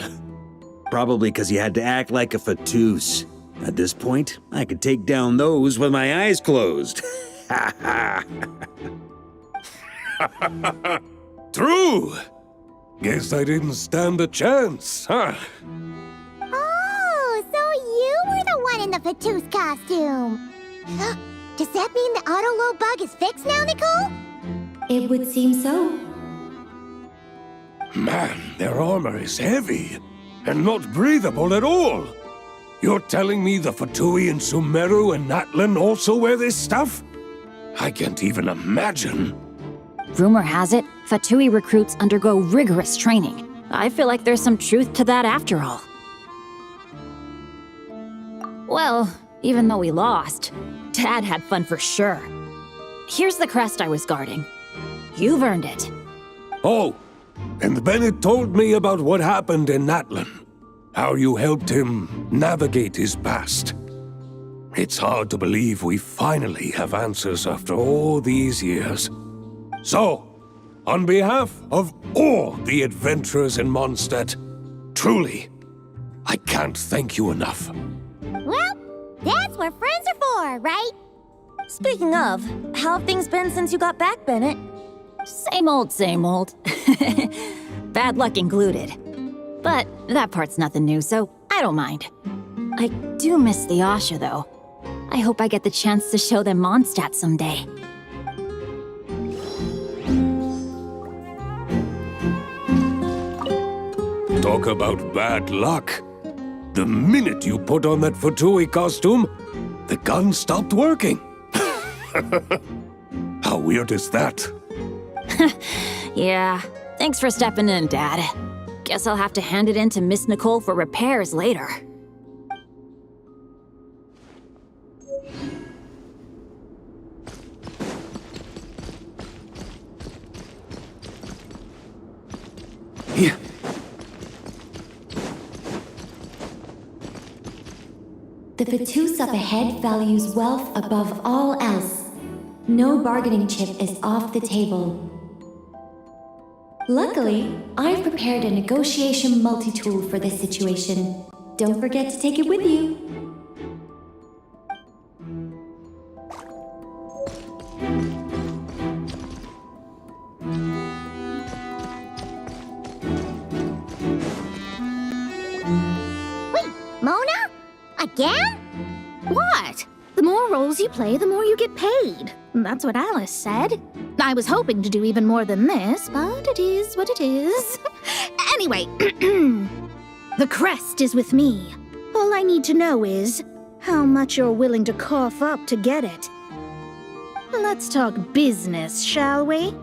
Probably because you had to act like a Fatus. At this point, I could take down those with my eyes closed. True! Guess I didn't stand a chance, huh? Oh, so you were the one in the Fatus costume. Does that mean the auto-load bug is fixed now, Nicole? It would seem so. Man, their armor is heavy and not breathable at all. You're telling me the Fatui in Sumeru and Natlan also wear this stuff? I can't even imagine. Rumor has it, Fatui recruits undergo rigorous training. I feel like there's some truth to that after all. Well, even though we lost, Dad had fun for sure. Here's the crest I was guarding. You've earned it. Oh, and Bennett told me about what happened in Natlan. How you helped him navigate his past. It's hard to believe we finally have answers after all these years. So, on behalf of all the adventurers in Mondstadt, truly, I can't thank you enough. Well, that's what friends are for, right? Speaking of, how have things been since you got back, Bennett? Same old, same old. Bad luck included. But that part's nothing new, so I don't mind. I do miss the Asha, though. I hope I get the chance to show them Mondstadt someday. Talk about bad luck. The minute you put on that Futui costume, the gun stopped working. How weird is that? Yeah, thanks for stepping in, Dad. Guess I'll have to hand it in to Miss Nicole for repairs later. Here. The Fatus up ahead values wealth above all else. No bargaining chip is off the table. Luckily, I've prepared a negotiation multi-tool for this situation. Don't forget to take it with you. Wait, Mona? Again? What? The more roles you play, the more you get paid. That's what Alice said. I was hoping to do even more than this, but it is what it is. Anyway, the crest is with me. All I need to know is how much you're willing to cough up to get it. Let's talk business, shall we?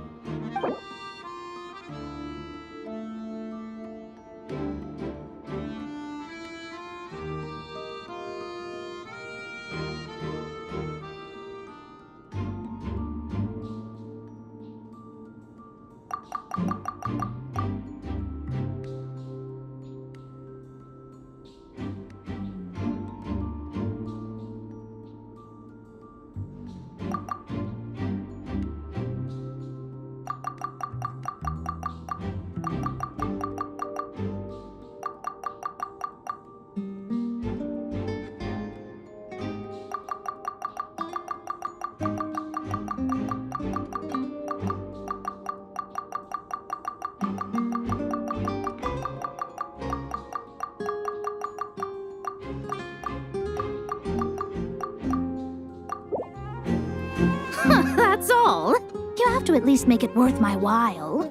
That's all. You have to at least make it worth my while.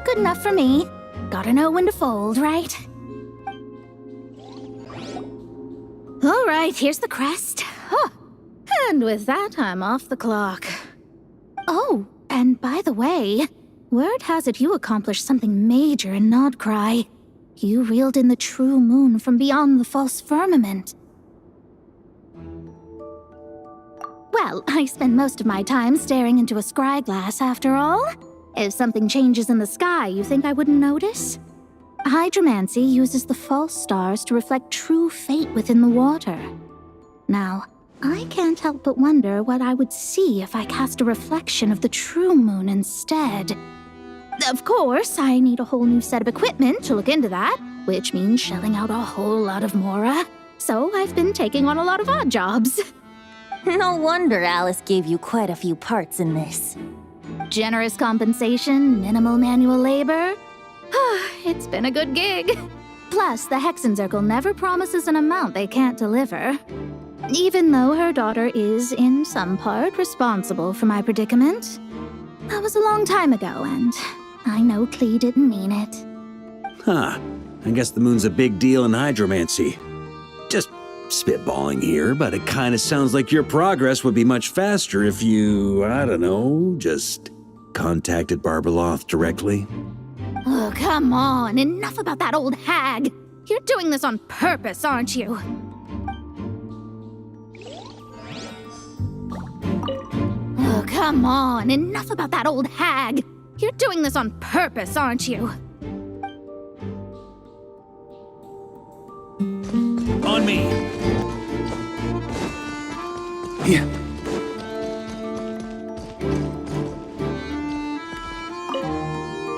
Good enough for me. Gotta know when to fold, right? All right, here's the crest. Huh. And with that, I'm off the clock. Oh, and by the way, word has it you accomplished something major in Nodcry. You reeled in the true moon from beyond the false firmament. Well, I spend most of my time staring into a scry glass after all. If something changes in the sky, you think I wouldn't notice? Hydromancy uses the false stars to reflect true fate within the water. Now, I can't help but wonder what I would see if I cast a reflection of the true moon instead. Of course, I need a whole new set of equipment to look into that, which means shelling out a whole lot of mora. So I've been taking on a lot of odd jobs. No wonder Alice gave you quite a few parts in this. Generous compensation, minimal manual labor. It's been a good gig. Plus, the Hexenzirkel never promises an amount they can't deliver. Even though her daughter is, in some part, responsible for my predicament. That was a long time ago, and I know Klee didn't mean it. Huh. I guess the moon's a big deal in hydromancy. Just spitballing here, but it kind of sounds like your progress would be much faster if you, I don't know, just contacted Barbeloth directly. Oh, come on. Enough about that old hag. You're doing this on purpose, aren't you? Oh, come on. Enough about that old hag. You're doing this on purpose, aren't you? On me! Here.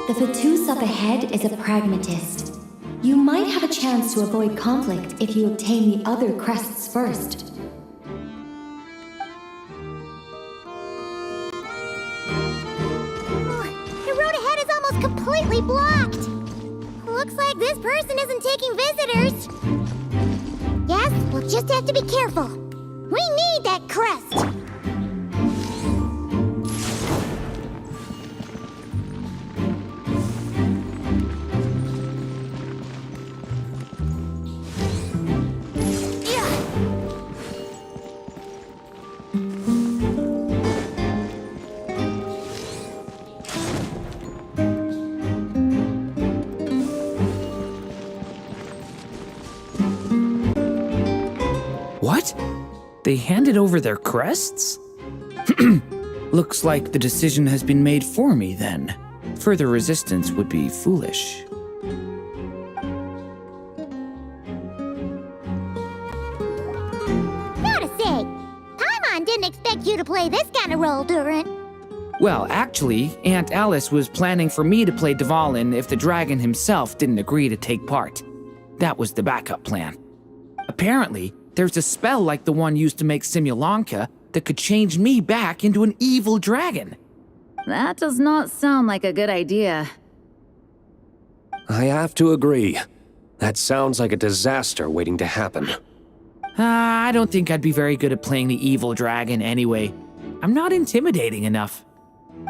The Fatus up ahead is a pragmatist. You might have a chance to avoid conflict if you obtain the other crests first. The road ahead is almost completely blocked. Looks like this person isn't taking visitors. Yes, we'll just have to be careful. We need that crest. What? They handed over their crests? Looks like the decision has been made for me then. Further resistance would be foolish. Gotta say, Paimon didn't expect you to play this kind of role, Durin. Well, actually, Aunt Alice was planning for me to play Dvalin if the dragon himself didn't agree to take part. That was the backup plan. Apparently, there's a spell like the one used to make Simulanka that could change me back into an evil dragon. That does not sound like a good idea. I have to agree. That sounds like a disaster waiting to happen. I don't think I'd be very good at playing the evil dragon anyway. I'm not intimidating enough.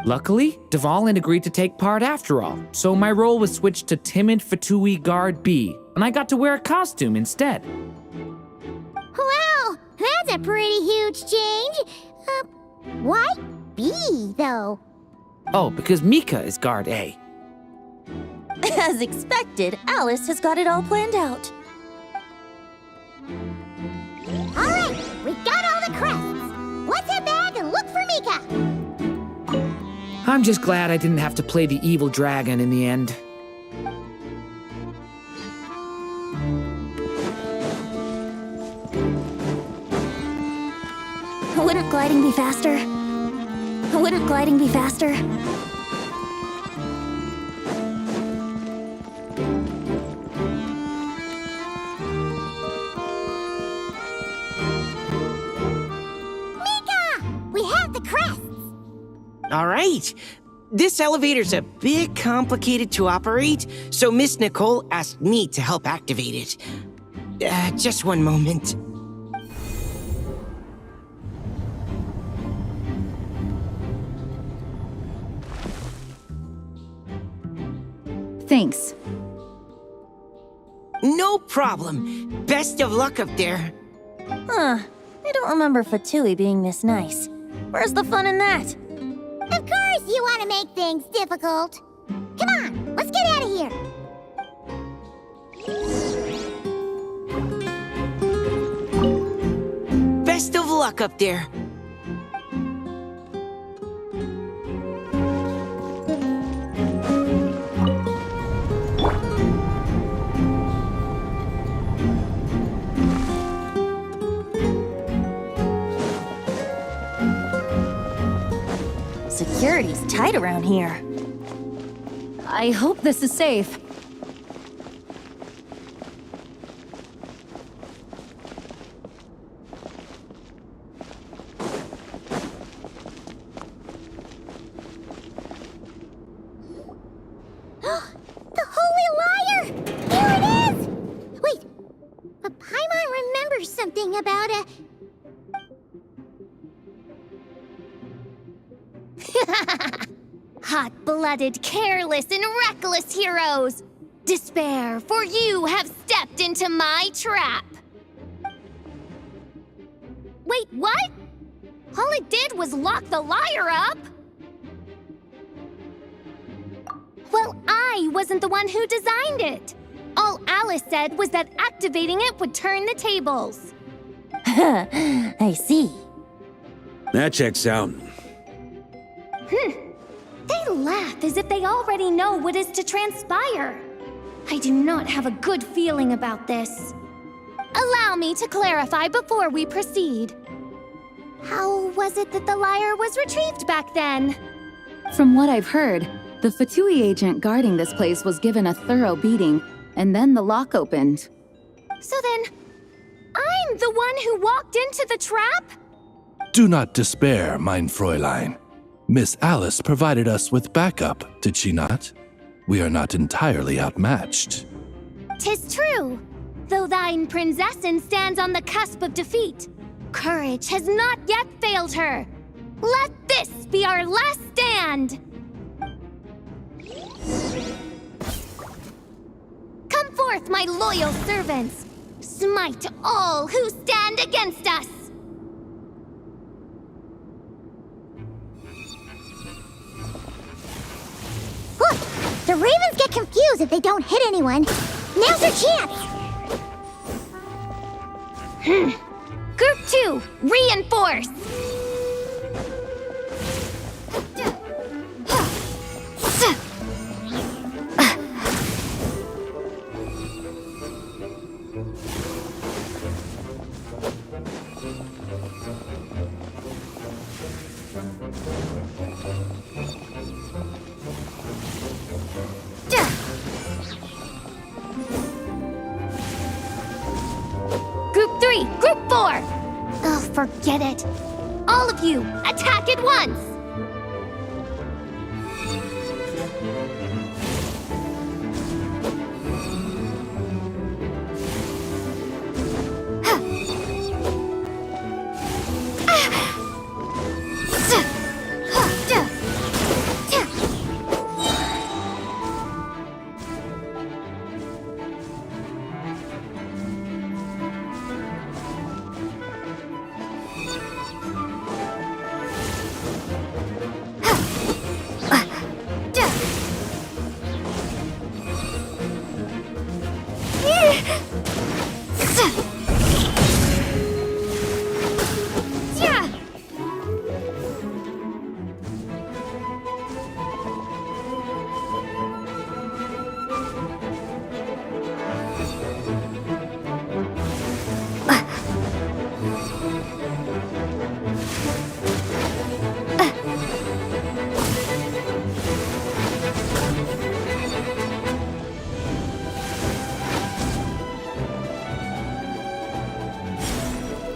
Luckily, Dvalin agreed to take part after all, so my role was switched to Timid Fatui Guard B, and I got to wear a costume instead. Wow, that's a pretty huge change. Why B, though? Oh, because Mika is Guard A. As expected, Alice has got it all planned out. All right, we got all the crests. Let's head back and look for Mika. I'm just glad I didn't have to play the evil dragon in the end. Wouldn't gliding be faster? Wouldn't gliding be faster? Mika! We have the crests! All right. This elevator's a bit complicated to operate, so Miss Nicole asked me to help activate it. Just one moment. Thanks. No problem. Best of luck up there. Huh. I don't remember Fatui being this nice. Where's the fun in that? Of course you want to make things difficult. Come on, let's get out of here. Best of luck up there. Security's tight around here. I hope this is safe. The Holy Liar! Here it is! Wait, but Paimon remembers something about a... Hot-blooded, careless, and reckless heroes! Despair, for you have stepped into my trap! Wait, what? All it did was lock the liar up? Well, I wasn't the one who designed it. All Alice said was that activating it would turn the tables. I see. That checks out. They laugh as if they already know what is to transpire. I do not have a good feeling about this. Allow me to clarify before we proceed. How was it that the liar was retrieved back then? From what I've heard, the Fatui agent guarding this place was given a thorough beating, and then the lock opened. So then, I'm the one who walked into the trap? Do not despair, mein Fräulein. Miss Alice provided us with backup, did she not? We are not entirely outmatched. 'Tis true, though thine Prinzessin stands on the cusp of defeat. Courage has not yet failed her. Let this be our last stand! Come forth, my loyal servants! Smite all who stand against us! Look! The ravens get confused if they don't hit anyone. Now's their chance! Group 2, reinforce! Group 3, Group 4! Oh, forget it. All of you, attack at once!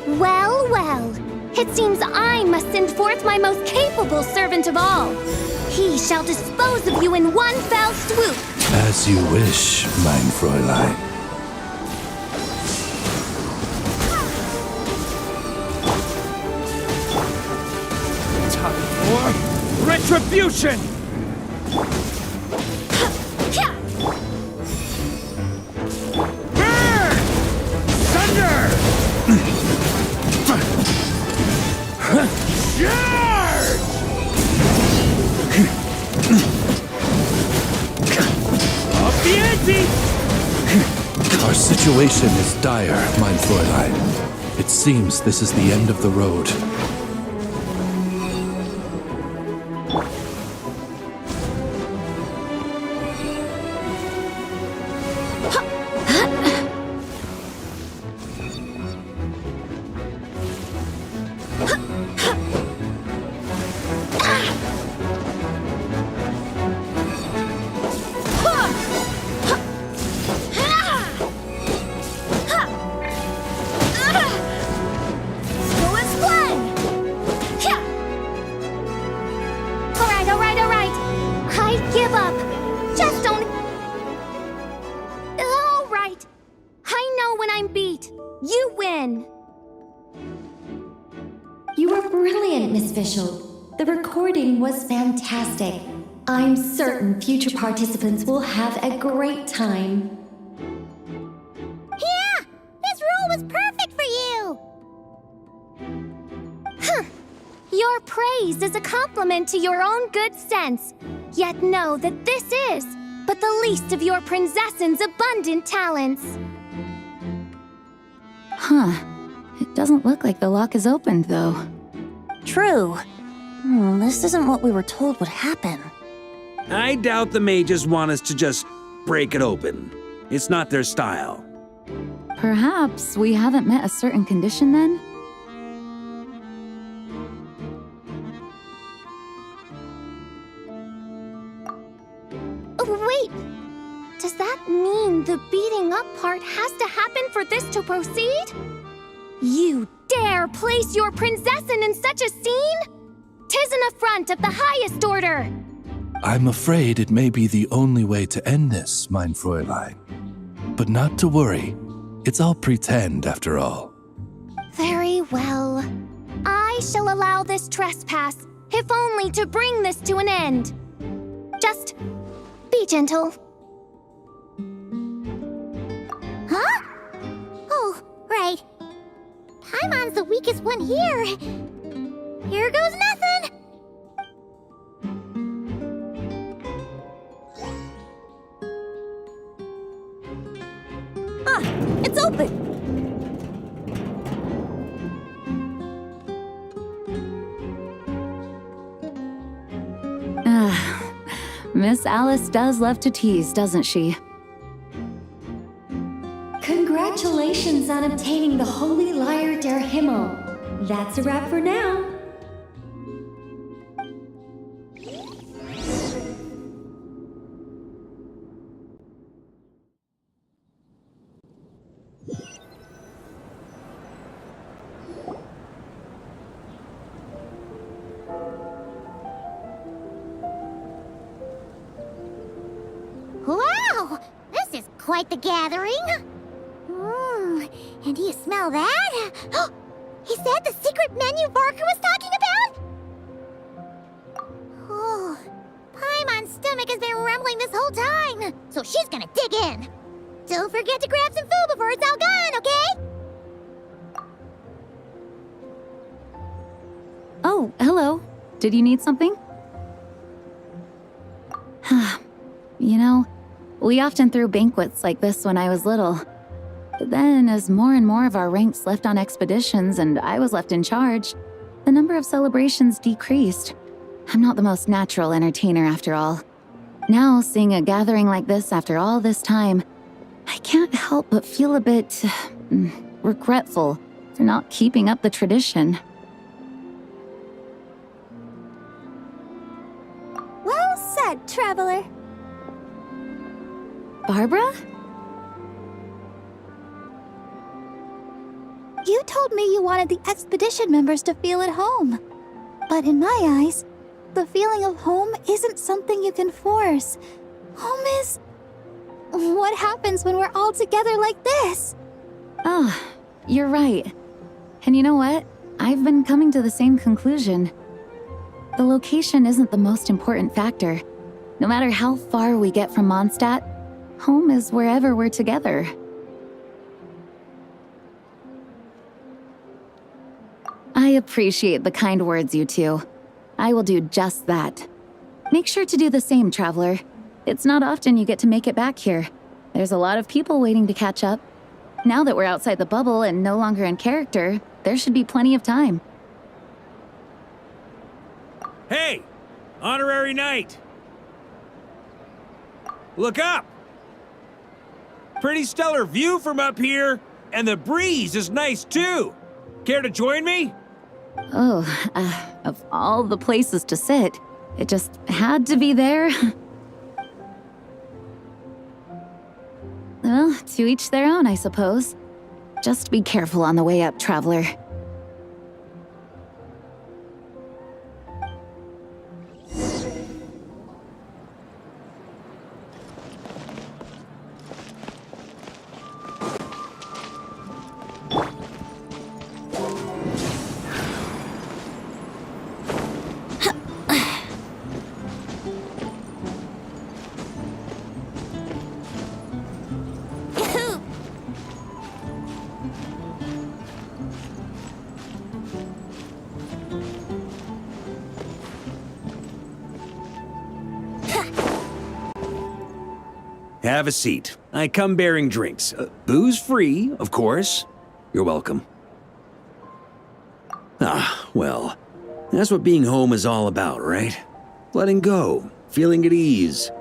Well, well. It seems I must send forth my most capable servant of all. He shall dispose of you in one fell swoop. As you wish, mein Fräulein. Time for retribution! Burn! Thunder! Charge! Up the ante! Our situation is dire, mein Fräulein. It seems this is the end of the road. The recording was fantastic. I'm certain future participants will have a great time. Yeah! This role was perfect for you! Huh. Your praise is a compliment to your own good sense. Yet know that this is but the least of your Prinzessin's abundant talents. Huh. It doesn't look like the lock is opened, though. True. This isn't what we were told would happen. I doubt the mages want us to just break it open. It's not their style. Perhaps we haven't met a certain condition then? Oh, wait! Does that mean the part has to happen for this to proceed? You dare place your prinzessin in such a scene? 'Tis an affront of the highest order! I'm afraid it may be the only way to end this, mein Fräulein. But not to worry. It's all pretend, after all. Very well. I shall allow this trespass, if only to bring this to an end. Just be gentle. Huh? Oh, right. Paimon's the weakest one here. Here goes nothing. Ah, it's open! Miss Alice does love to tease, doesn't she? Congratulations on obtaining the Holy Lyre der Himmel. That's a wrap for now. Wow! This is quite the gathering. And do you smell that? Is that the secret menu Barker was talking about? Oh, Paimon's stomach has been rumbling this whole time, so she's gonna dig in. Don't forget to grab some food before it's all gone, okay? Oh, hello. Did you need something? You know, we often threw banquets like this when I was little. But then, as more and more of our ranks left on expeditions and I was left in charge, the number of celebrations decreased. I'm not the most natural entertainer after all. Now, seeing a gathering like this after all this time, I can't help but feel a bit regretful for not keeping up the tradition. Well said, traveler. Barbara? You told me you wanted the expedition members to feel at home. But in my eyes, the feeling of home isn't something you can force. Home is... what happens when we're all together like this? Oh, you're right. And you know what? I've been coming to the same conclusion. The location isn't the most important factor. No matter how far we get from Mondstadt, home is wherever we're together. I appreciate the kind words, you two. I will do just that. Make sure to do the same, traveler. It's not often you get to make it back here. There's a lot of people waiting to catch up. Now that we're outside the bubble and no longer in character, there should be plenty of time. Hey! Honorary Knight! Look up! Pretty stellar view from up here, and the breeze is nice too. Care to join me? Oh, of all the places to sit, it just had to be there. Well, to each their own, I suppose. Just be careful on the way up, traveler. Have a seat. I come bearing drinks. Booze free, of course. You're welcome. Ah, well, that's what being home is all about, right? Letting go, feeling at ease.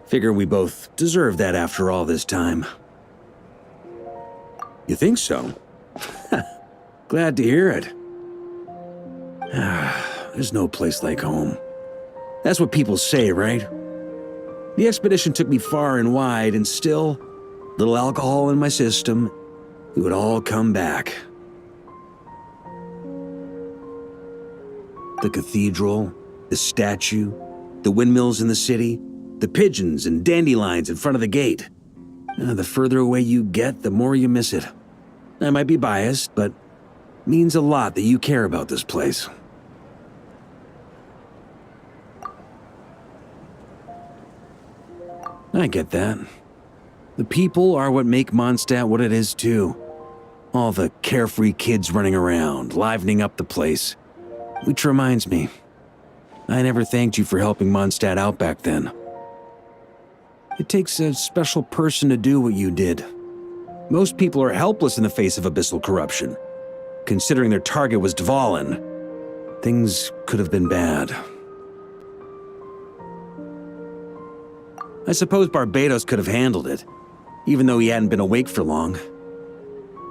Figure we both deserve that after all this time. You think so? Glad to hear it. There's no place like home. That's what people say, right? The expedition took me far and wide, and still, Little alcohol in my system, it would all come back. The cathedral, the statue, the windmills in the city, the pigeons and dandelions in front of the gate. The further away you get, the more you miss it. I might be biased, but it means a lot that you care about this place. I get that. The people are what make Mondstadt what it is, too. All the carefree kids running around, livening up the place. Which reminds me, I never thanked you for helping Mondstadt out back then. It takes a special person to do what you did. Most people are helpless in the face of abyssal corruption. Considering their target was Dvalin, things could have been bad. I suppose Barbados could have handled it, even though he hadn't been awake for long.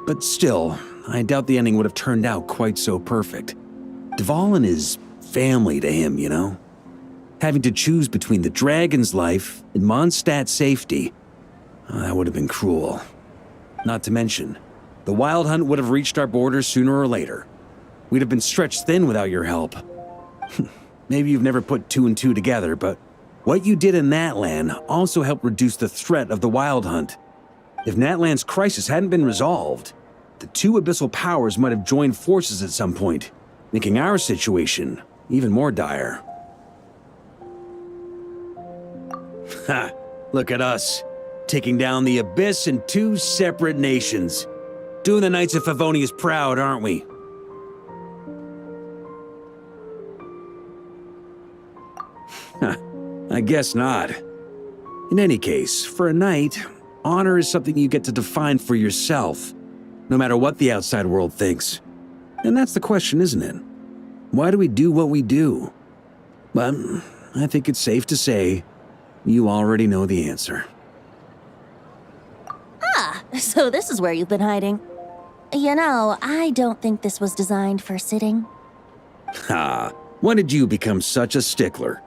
But still, I doubt the ending would have turned out quite so perfect. Dvalin is family to him, you know? Having to choose between the dragon's life and Mondstadt's safety, that would have been cruel. Not to mention, the Wild Hunt would have reached our borders sooner or later. We'd have been stretched thin without your help. Maybe you've never put two and two together, but what you did in Natlan also helped reduce the threat of the Wild Hunt. If Natlan's crisis hadn't been resolved, the two abyssal powers might have joined forces at some point, making our situation even more dire. Ha! Look at us, taking down the Abyss in two separate nations. Doing the Knights of Favonius proud, aren't we? I guess not. In any case, for a knight, honor is something you get to define for yourself, no matter what the outside world thinks. And that's the question, isn't it? Why do we do what we do? Well, I think it's safe to say you already know the answer. Ah, so this is where you've been hiding. You know, I don't think this was designed for sitting. Ha! When did you become such a stickler?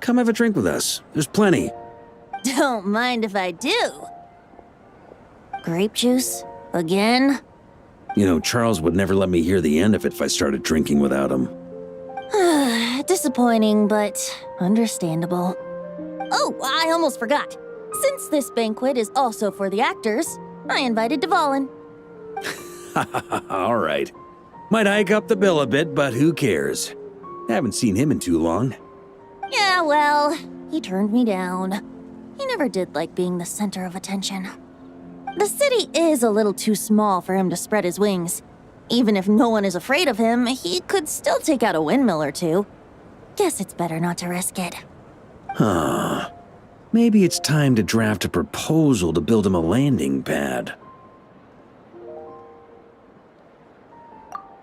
Come have a drink with us. There's plenty. Don't mind if I do. Grape juice? Again? You know, Charles would never let me hear the end of it if I started drinking without him. Disappointing, but understandable. Oh, I almost forgot. Since this banquet is also for the actors, I invited Dvalin. All right. Might hike up the bill a bit, but who cares? Haven't seen him in too long. Yeah, well, he turned me down. He never did like being the center of attention. The city is a little too small for him to spread his wings. Even if no one is afraid of him, he could still take out a windmill or two. Guess it's better not to risk it. Huh. Maybe it's time to draft a proposal to build him a landing pad.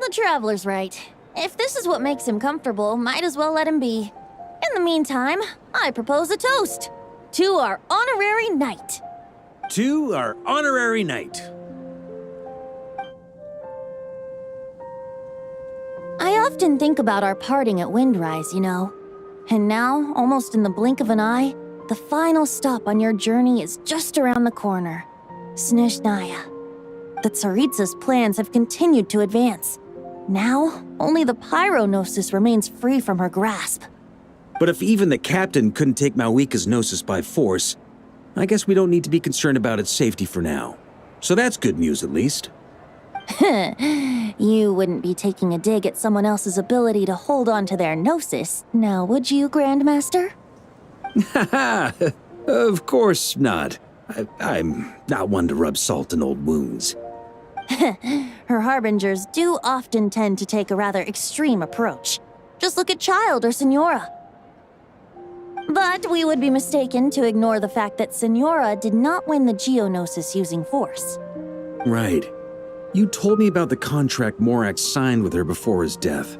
The Traveler's right. If this is what makes him comfortable, might as well let him be. In the meantime, I propose a toast to our honorary knight. To our honorary knight. I often think about our parting at Windrise, you know. And now, almost in the blink of an eye, the final stop on your journey is just around the corner. Snezhnaya. The Tsaritsa's plans have continued to advance. Now, only the Pyronosis remains free from her grasp. But if even the captain couldn't take Malwika's Gnosis by force, I guess we don't need to be concerned about its safety for now. So that's good news, at least. You wouldn't be taking a dig at someone else's ability to hold on to their Gnosis, now would you, Grandmaster? Haha, of course not. I'm not one to rub salt in old wounds. Her harbingers do often tend to take a rather extreme approach. Just look at Child or Senora. But we would be mistaken to ignore the fact that Senora did not win the Geonosis using force. Right. You told me about the contract Morak signed with her before his death.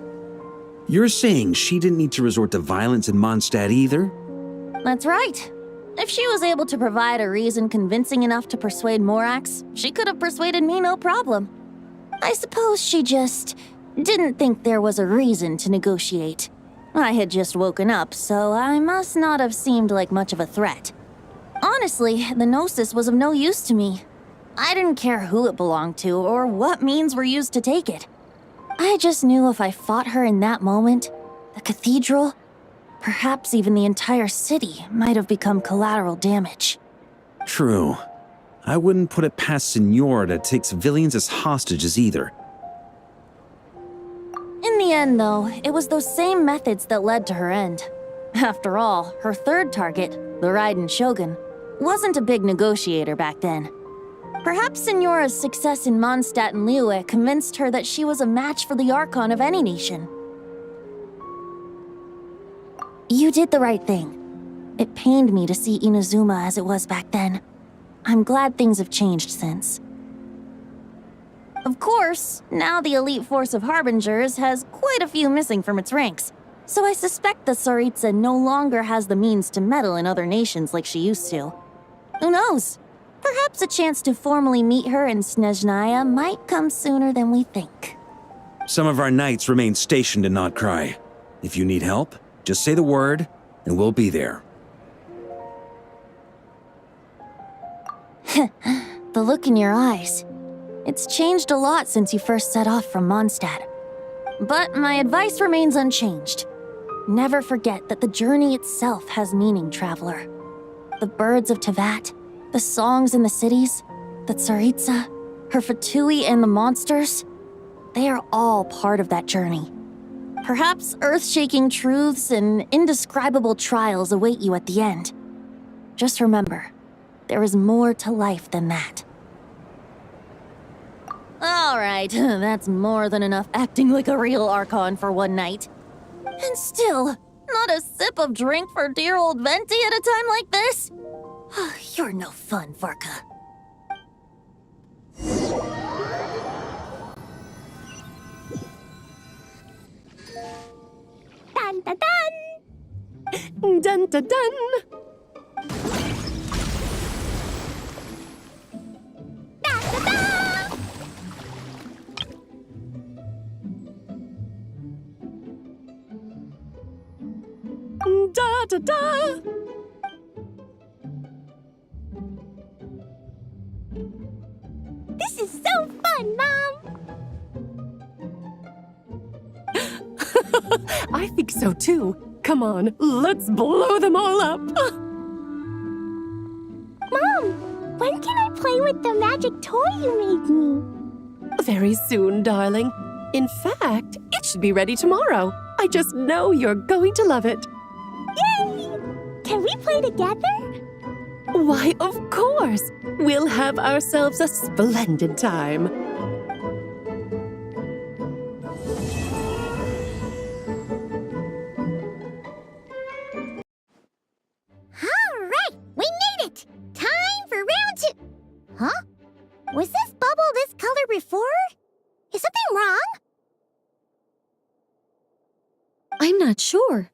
You're saying she didn't need to resort to violence in Mondstadt either? That's right. If she was able to provide a reason convincing enough to persuade Morax, she could have persuaded me no problem. I suppose she just didn't think there was a reason to negotiate. I had just woken up, so I must not have seemed like much of a threat. Honestly, the Gnosis was of no use to me. I didn't care who it belonged to or what means were used to take it. I just knew if I fought her in that moment, the cathedral, perhaps even the entire city, might have become collateral damage. True. I wouldn't put it past Senora to take civilians as hostages either. In the end, though, it was those same methods that led to her end. After all, her third target, the Raiden Shogun, wasn't a big negotiator back then. Perhaps Senora's success in Mondstadt and Liyue convinced her that she was a match for the Archon of any nation. You did the right thing. It pained me to see Inazuma as it was back then. I'm glad things have changed since. Of course, now the elite force of Harbingers has quite a few missing from its ranks, so I suspect that Tsaritsa no longer has the means to meddle in other nations like she used to. Who knows? Perhaps a chance to formally meet her in Snezhnaya might come sooner than we think. Some of our knights remain stationed in Not Cry. If you need help, just say the word, and we'll be there. The look in your eyes. It's changed a lot since you first set off from Mondstadt. But my advice remains unchanged. Never forget that the journey itself has meaning, traveler. The birds of Teyvat, the songs in the cities, the Tsaritsa, her Fatui and the monsters, they are all part of that journey. Perhaps earth-shaking truths and indescribable trials await you at the end. Just remember, there is more to life than that. All right, that's more than enough acting like a real Archon for one night. And still, not a sip of drink for dear old Venti at a time like this? You're no fun, Varka. Dun dun dun! Dun dun dun! Da da da! This is so fun, Mom! I think so too. Come on, let's blow them all up. Mom, when can I play with the magic toy you made me? Very soon, darling. In fact, it should be ready tomorrow. I just know you're going to love it. Yay! Can we play together? Why, of course. We'll have ourselves a splendid time. All right, we made it! Time for round 2. Huh? Was this bubble this color before? Is something wrong? I'm not sure.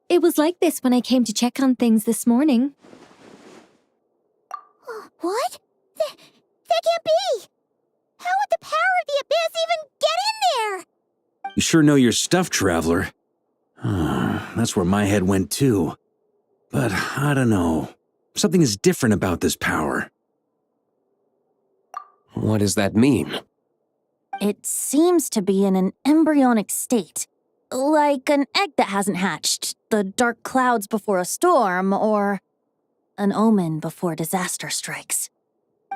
It was like this when I came to check on things this morning. What? That can't be! How would the power of the abyss even get in there? You sure know your stuff, traveler. That's where my head went too. But I don't know. Something is different about this power. What does that mean? It seems to be in an embryonic state. Like an egg that hasn't hatched, the dark clouds before a storm, or an omen before disaster strikes.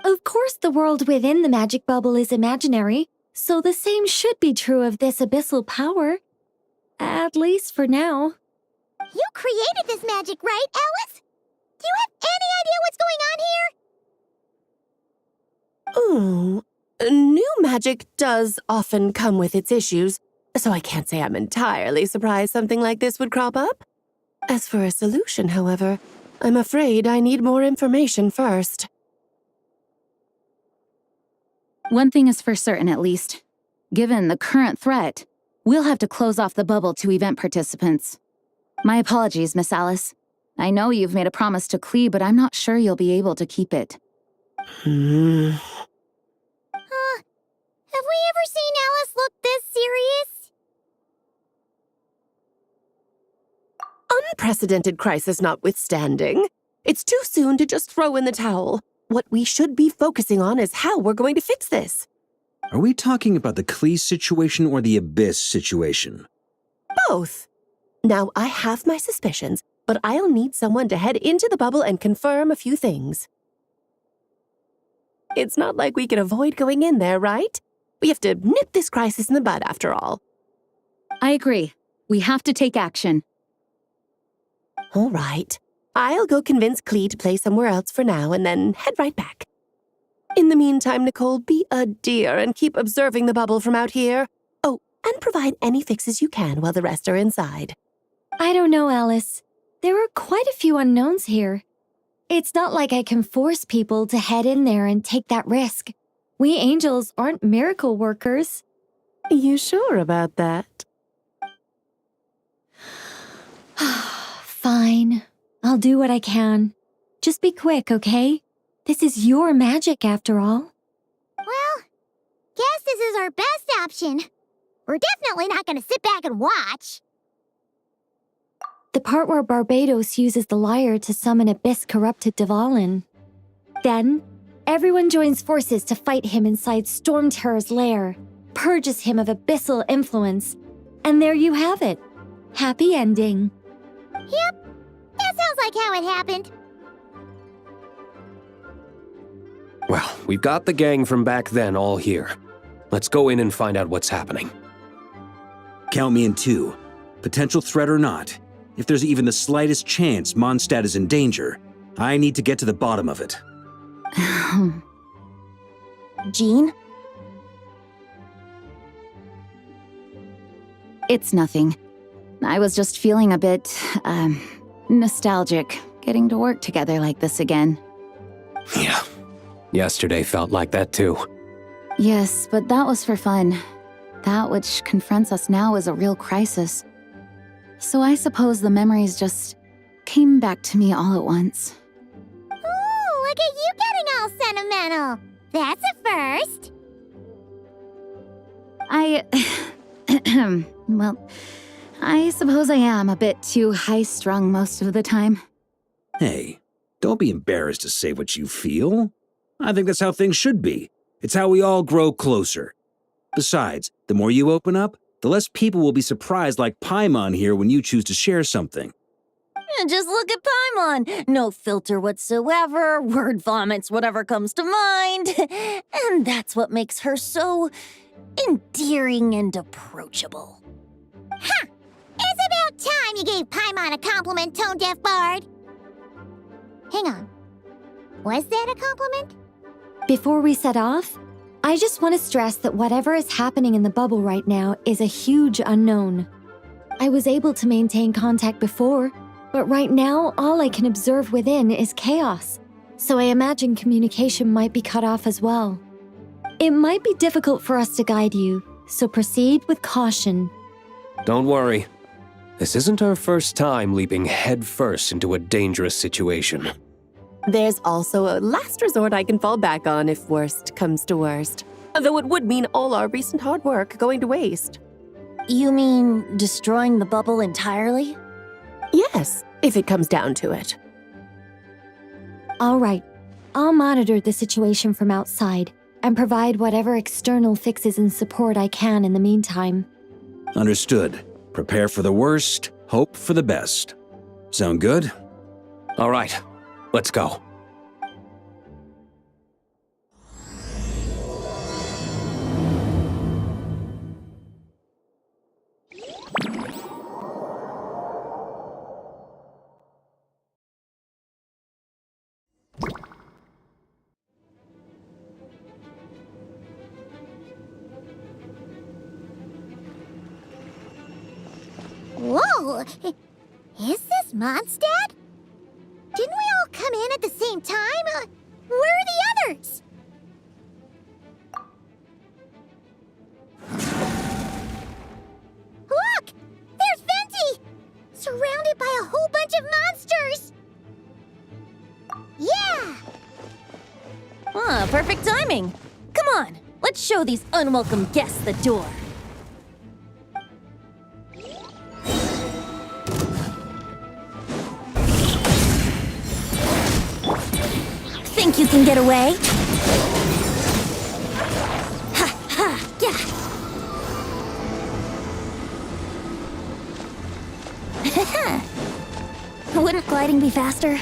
Of course, the world within the magic bubble is imaginary, so the same should be true of this abyssal power. At least for now. You created this magic, right, Alice? Do you have any idea what's going on here? Ooh, new magic does often come with its issues, so I can't say I'm entirely surprised something like this would crop up. As for a solution, however, I'm afraid I need more information first. One thing is for certain, at least. Given the current threat, we'll have to close off the bubble to event participants. My apologies, Miss Alice. I know you've made a promise to Klee, but I'm not sure you'll be able to keep it. Have we ever seen Alice look this serious? Unprecedented crisis notwithstanding, It's too soon to just throw in the towel. What we should be focusing on is how we're going to fix this. Are we talking about the Klee situation or the Abyss situation? Both. Now, I have my suspicions, but I'll need someone to head into the bubble and confirm a few things. It's not like we can avoid going in there, right? We have to nip this crisis in the bud, after all. I agree. We have to take action. All right. I'll go convince Klee to play somewhere else for now and then head right back. In the meantime, Nicole, be a dear and keep observing the bubble from out here. Oh, and provide any fixes you can while the rest are inside. I don't know, Alice. There are quite a few unknowns here. It's not like I can force people to head in there and take that risk. We angels aren't miracle workers. You sure about that? Fine. I'll do what I can. Just be quick, okay? This is your magic, after all. Well, guess this is our best option. We're definitely not gonna sit back and watch. The part where Barbados uses the lyre to summon Abyss-corrupted Dvalin. Then, everyone joins forces to fight him inside Storm Terror's lair, purges him of abyssal influence, and there you have it. Happy ending. Yep, that sounds like how it happened. Well, we've got the gang from back then all here. Let's go in and find out what's happening. Count me in 2. Potential threat or not, if there's even the slightest chance Mondstadt is in danger, I need to get to the bottom of it. Jean? It's nothing. I was just feeling a bit, nostalgic, getting to work together like this again. Yeah. Yesterday felt like that too. Yes, but that was for fun. That which confronts us now is a real crisis. So I suppose the memories just came back to me all at once. Ooh, look at you getting all sentimental. That's a first. Well, I suppose I am a bit too high-strung most of the time. Hey, don't be embarrassed to say what you feel. I think that's how things should be. It's how we all grow closer. Besides, the more you open up, the less people will be surprised like Paimon here when you choose to share something. Just look at Paimon. No filter whatsoever, word vomits whatever comes to mind. And that's what makes her so endearing and approachable. Ha! It's about time you gave Paimon a compliment, tone-deaf bard. Hang on. Was that a compliment? Before we set off, I just want to stress that whatever is happening in the bubble right now is a huge unknown. I was able to maintain contact before, but right now all I can observe within is chaos, so I imagine communication might be cut off as well. It might be difficult for us to guide you, so proceed with caution. Don't worry. This isn't our first time leaping headfirst into a dangerous situation. There's also a last resort I can fall back on if worst comes to worst. Though it would mean all our recent hard work going to waste. You mean destroying the bubble entirely? Yes, if it comes down to it. All right, I'll monitor the situation from outside and provide whatever external fixes and support I can in the meantime. Understood. Prepare for the worst, hope for the best. Sound good? All right, let's go. Whoa! Is this Mondstadt? Didn't we all come in at the same time? Where are the others? Look! There's Venti! Surrounded by a whole bunch of monsters! Yeah! Ah, perfect timing. Come on, let's show these unwelcome guests the door. you can get away? Ha ha! Yeah! Wouldn't gliding be faster?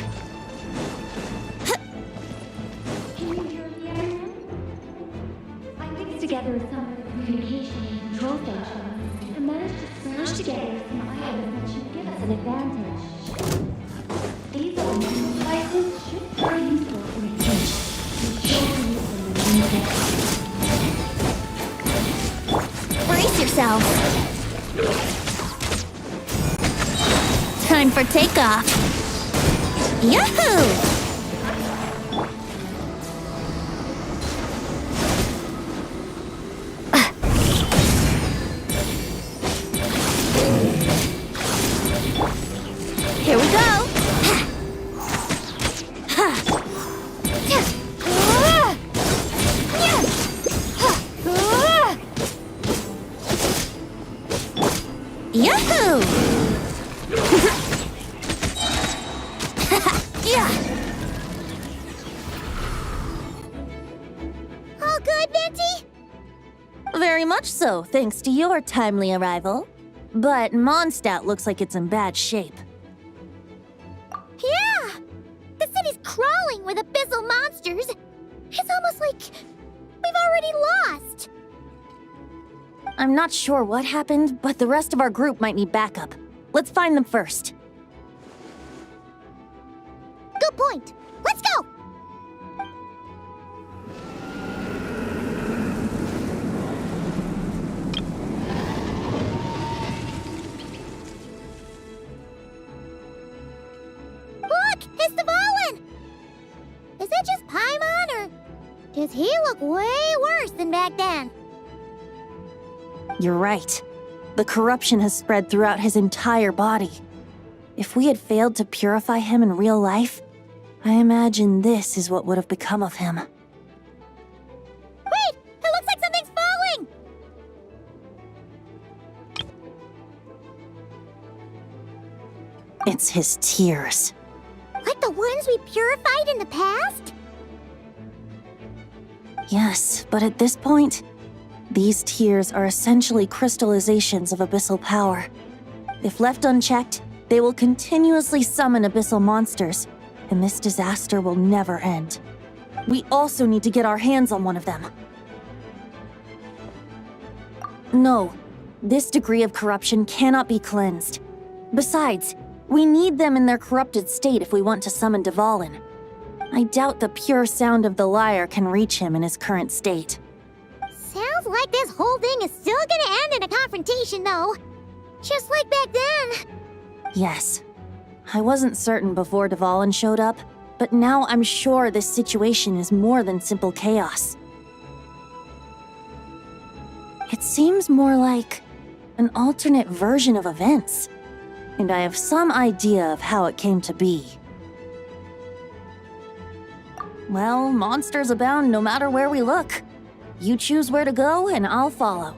I mixed together some communication and control stations and managed to smash together some items that should give us an advantage. These devices should be useful in the future. Brace yourself. Time for takeoff. Yahoo! Here we go! Yahoo! Yeah! All good, Venti? Very much so, thanks to your timely arrival. But Mondstadt looks like it's in bad shape. Yeah! The city's crawling with abyssal monsters. It's almost like we've already lost. I'm not sure what happened, but the rest of our group might need backup. Let's find them first. Good point. Let's go! Look! It's Dvalin! Is it just Paimon, or does he look way worse than back then? You're right. The corruption has spread throughout his entire body. If we had failed to purify him in real life, I imagine this is what would have become of him. Wait! It looks like something's falling! It's his tears. Like the ones we purified in the past? Yes, but at this point, these tears are essentially crystallizations of abyssal power. If left unchecked, they will continuously summon abyssal monsters, and this disaster will never end. We also need to get our hands on one of them. No, this degree of corruption cannot be cleansed. Besides, we need them in their corrupted state if we want to summon Dvalin. I doubt the pure sound of the lyre can reach him in his current state. Sounds like this whole thing is still gonna end in a confrontation, though. Just like back then. Yes. I wasn't certain before Dvalin showed up, but now I'm sure this situation is more than simple chaos. It seems more like an alternate version of events, and I have some idea of how it came to be. Well, monsters abound no matter where we look. You choose where to go, and I'll follow.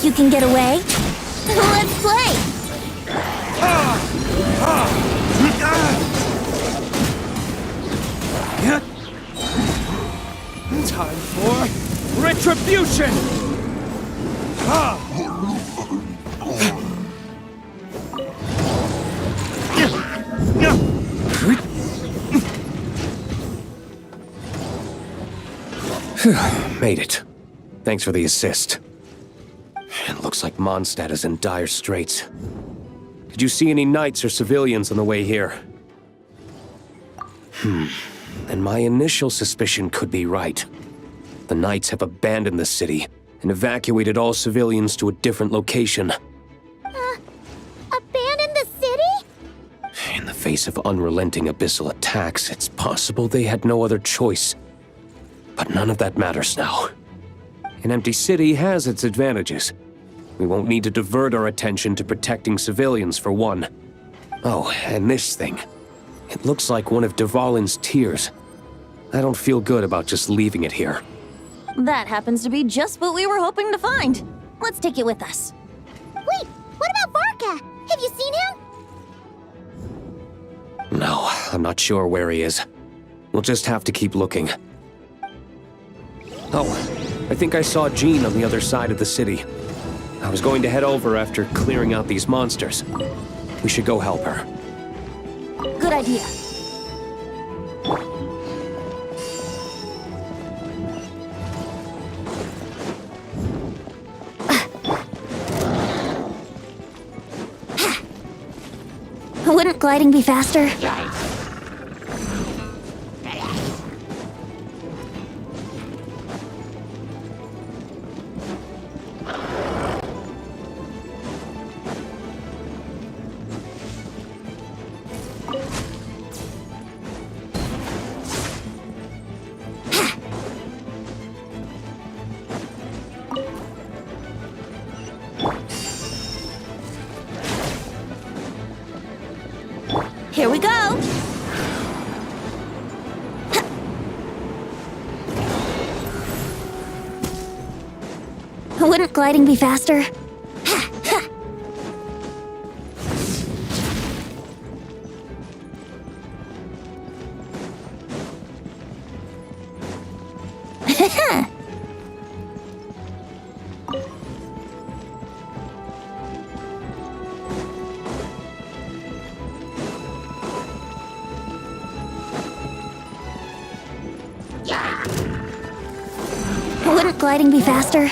You can get away? Let's play! Time for retribution! Made it. Thanks for the assist. It looks like Mondstadt is in dire straits. Did you see any knights or civilians on the way here? And my initial suspicion could be right. The knights have abandoned the city and evacuated all civilians to a different location. face of unrelenting abyssal attacks, it's possible they had no other choice. But none of that matters now. An empty city has its advantages. We won't need to divert our attention to protecting civilians for one. Oh, and this thing. It looks like one of Dvalin's tears. I don't feel good about just leaving it here. That happens to be just what we were hoping to find. Let's take it with us. Wait, what about Varka? Have you seen him? No, I'm not sure where he is. We'll just have to keep looking. Oh, I think I saw Jean on the other side of the city. I was going to head over after clearing out these monsters. We should go help her. Good idea. Wouldn't gliding be faster? Here we go! Wouldn't gliding be faster? Wouldn't gliding be faster?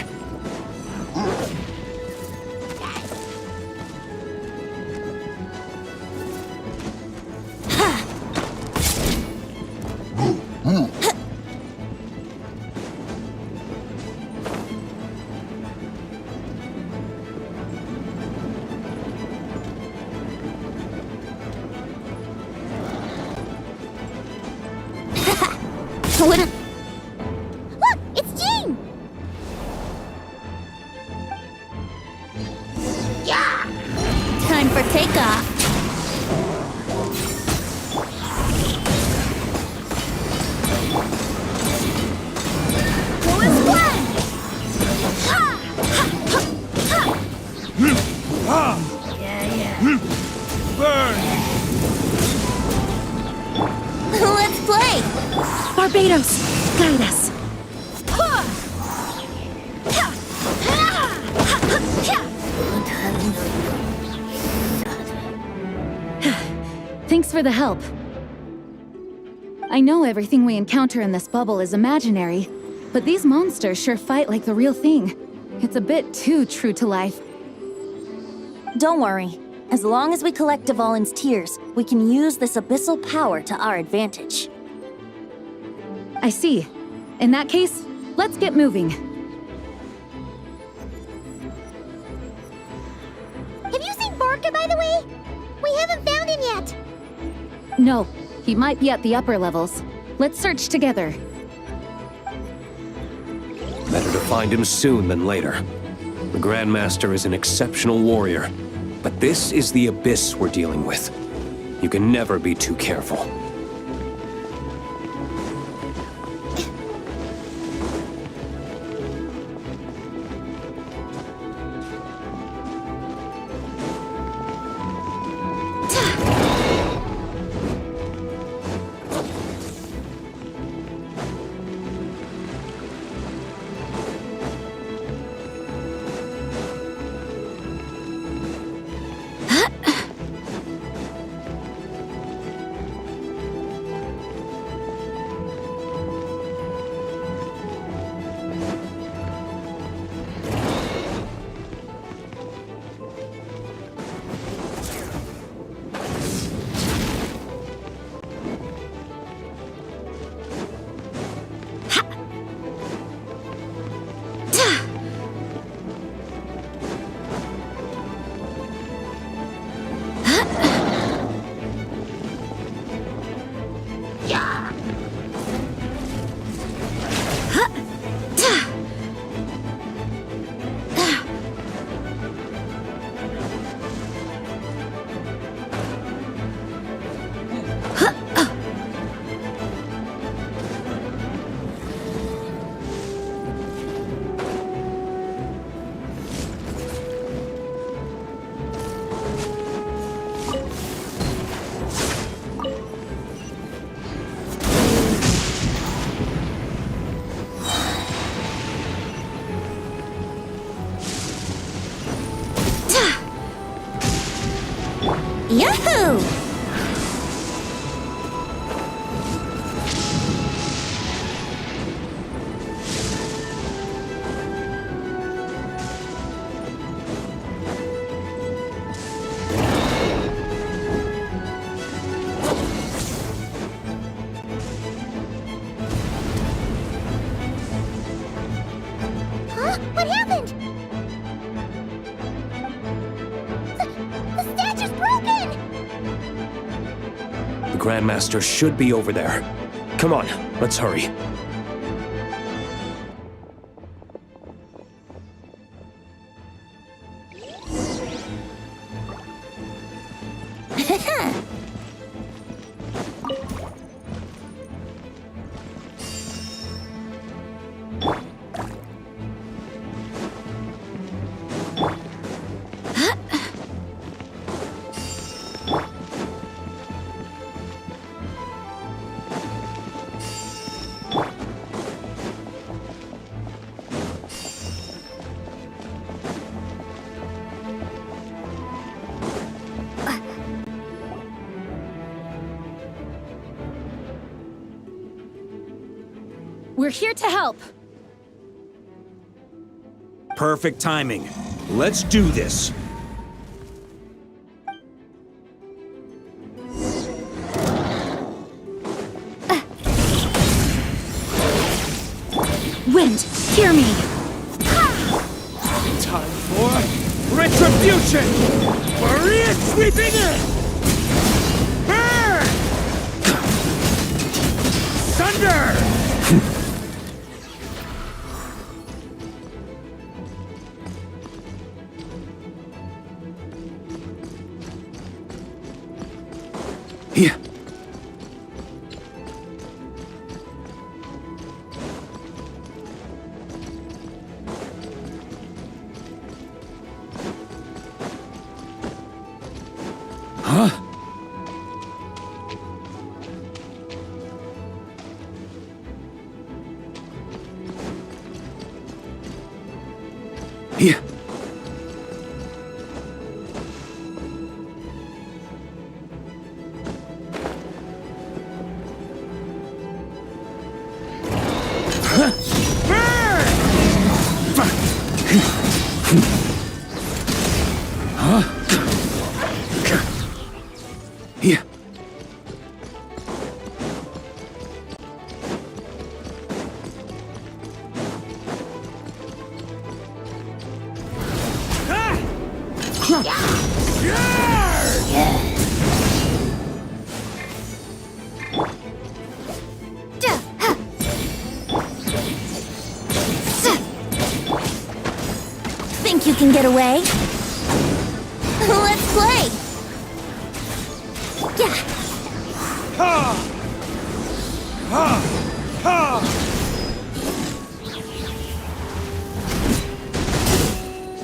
Wouldn't... Look, it's Jean! Time for takeoff. Let's play! Barbados, guide us. Thanks for the help. I know everything we encounter in this bubble is imaginary, but these monsters sure fight like the real thing. It's a bit too true to life. Don't worry. As long as we collect Dvalin's tears, we can use this abyssal power to our advantage. I see. In that case, let's get moving. Have you seen Varka, by the way? We haven't found him yet. No, he might be at the upper levels. Let's search together. Better to find him soon than later. The Grandmaster is an exceptional warrior, but this is the abyss we're dealing with. You can never be too careful. What happened? The statue's broken! The Grandmaster should be over there. Come on, let's hurry. We're here to help. Perfect timing. Let's do this. Wind, hear me. Time for retribution! Maria sweeping in! Burn! Thunder! Here. Huh? Here. Here. Think you can get away? Let's play! Yeah! Ha! Ha! Ha!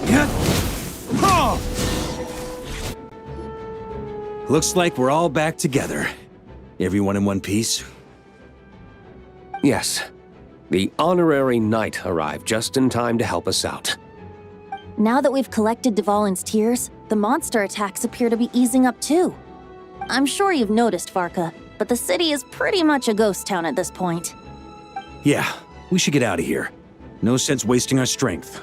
Yeah. Ha! Looks like we're all back together. Everyone in one piece? Yes. The honorary knight arrived just in time to help us out. Now that we've collected Dvalin's tears, the monster attacks appear to be easing up too. I'm sure you've noticed, Varka, but the city is pretty much a ghost town at this point. Yeah, we should get out of here. No sense wasting our strength.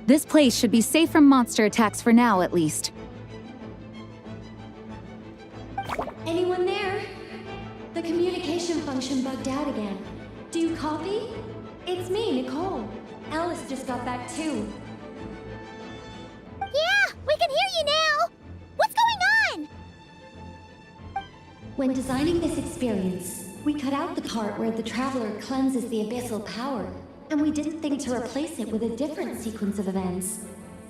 This place should be safe from monster attacks for now, at least. Anyone there? The communication function bugged out again. Do you copy? It's me, Nicole. Alice just got back too. Yeah, we can hear you now! What's going on? When designing this experience, we cut out the part where the Traveler cleanses the abyssal power, and we didn't think to replace it with a different sequence of events.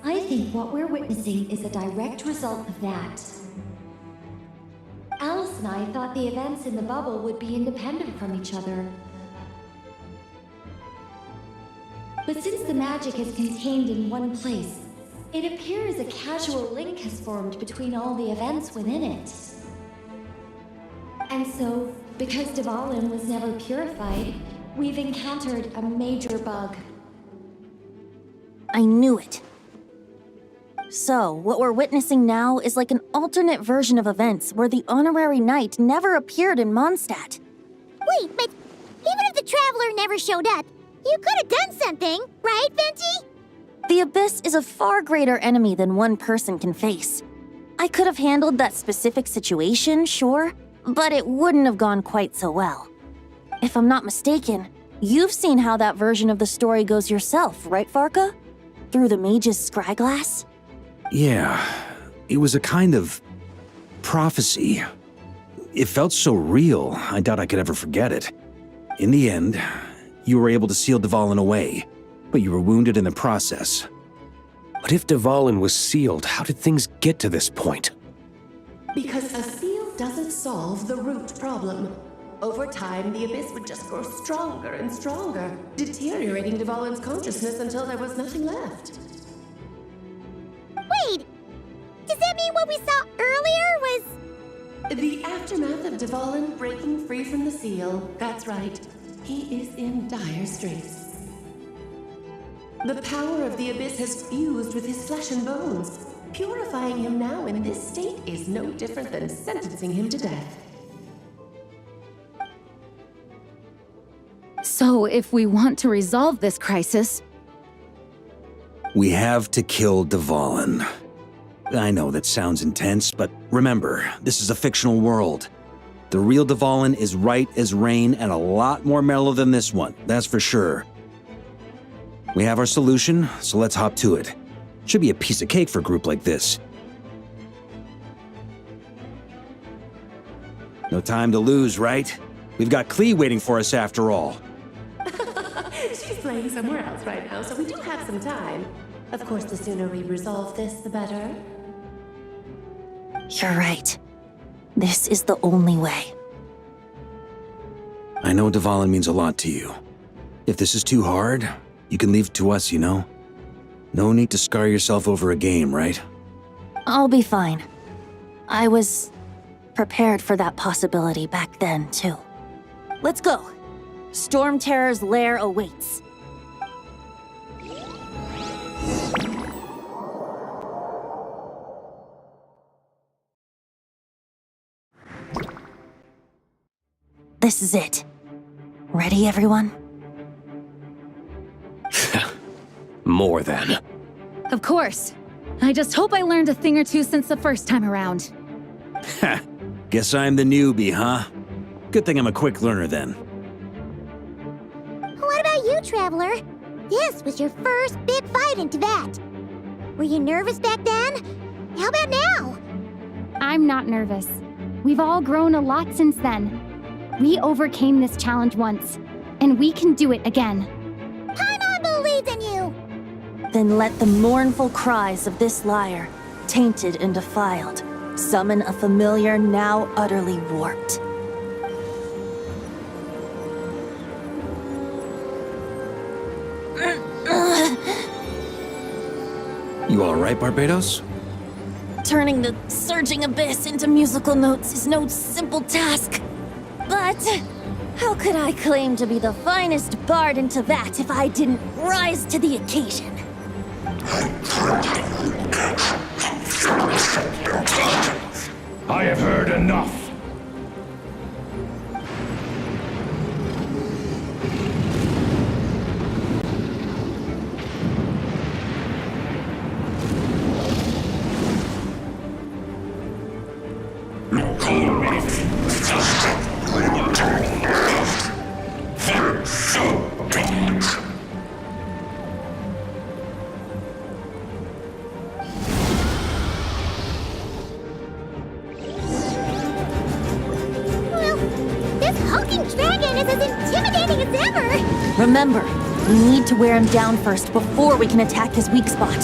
I think what we're witnessing is a direct result of that. Alice and I thought the events in the bubble would be independent from each other. But since the magic is contained in one place, it appears a casual link has formed between all the events within it. And so, because Dvalin was never purified, we've encountered a major bug. I knew it. So, what we're witnessing now is like an alternate version of events where the honorary knight never appeared in Mondstadt. Wait, but even if the Traveler never showed up, you could have done something, right, Venti? The Abyss is a far greater enemy than one person can face. I could have handled that specific situation, sure, but it wouldn't have gone quite so well. If I'm not mistaken, you've seen how that version of the story goes yourself, right, Varka? Through the mage's scryglass? Yeah, it was a kind of prophecy. It felt so real, I doubt I could ever forget it. In the end, you were able to seal Dvalin away, but you were wounded in the process. But if Dvalin was sealed, how did things get to this point? Because a seal doesn't solve the root problem. Over time, the Abyss would just grow stronger and stronger, deteriorating Dvalin's consciousness until there was nothing left. Wait! Does that mean what we saw earlier was... The aftermath of Dvalin breaking free from the seal. That's right. He is in dire straits. The power of the Abyss has fused with his flesh and bones. Purifying him now in this state is no different than sentencing him to death. So, if we want to resolve this crisis, We have to kill Dvalin. I know that sounds intense, but remember, this is a fictional world. The real Dvalin is right as rain and a lot more mellow than this one, that's for sure. We have our solution, so let's hop to it. Should be a piece of cake for a group like this. No time to lose, right? We've got Klee waiting for us after all. She's playing somewhere else right now, so we do have some time. Of course, the sooner we resolve this, the better. You're right. This is the only way. I know Dvalin means a lot to you. If this is too hard, you can leave it to us, you know? No need to scar yourself over a game, right? I'll be fine. I was prepared for that possibility back then, too. Let's go. Storm Terror's lair awaits. This is it. Ready, everyone? More than. of course. I just hope I learned a thing or two since the first time around. Ha! Guess I'm the newbie, huh? Good thing I'm a quick learner then. What about you, Traveler? This was your first big fight in Teyvat. Were you nervous back then? How about now? I'm not nervous. We've all grown a lot since then. We overcame this challenge once, and we can do it again. Paimon believes in you! Then let the mournful cries of this lyre, tainted and defiled, summon a familiar now utterly warped. You all right, Barbados? Turning the surging abyss into musical notes is no simple task. But how could I claim to be the finest bard in Teyvat if I didn't rise to the occasion? I have heard enough. Remember, we need to wear him down first before we can attack his weak spot.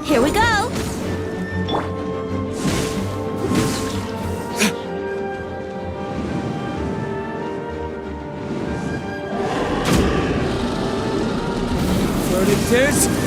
Here we go! What it is?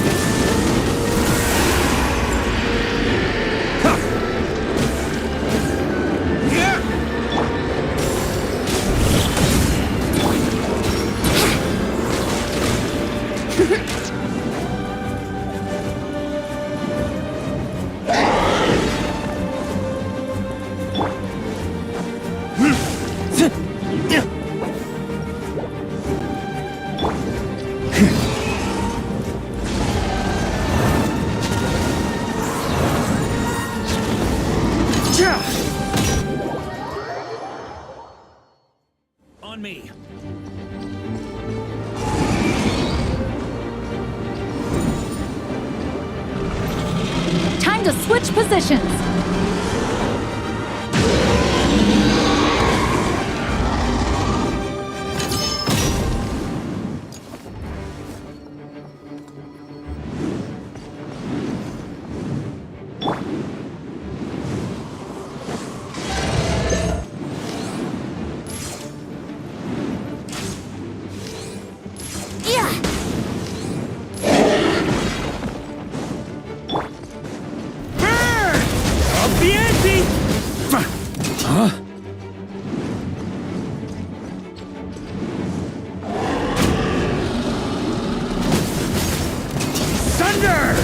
Time to switch positions.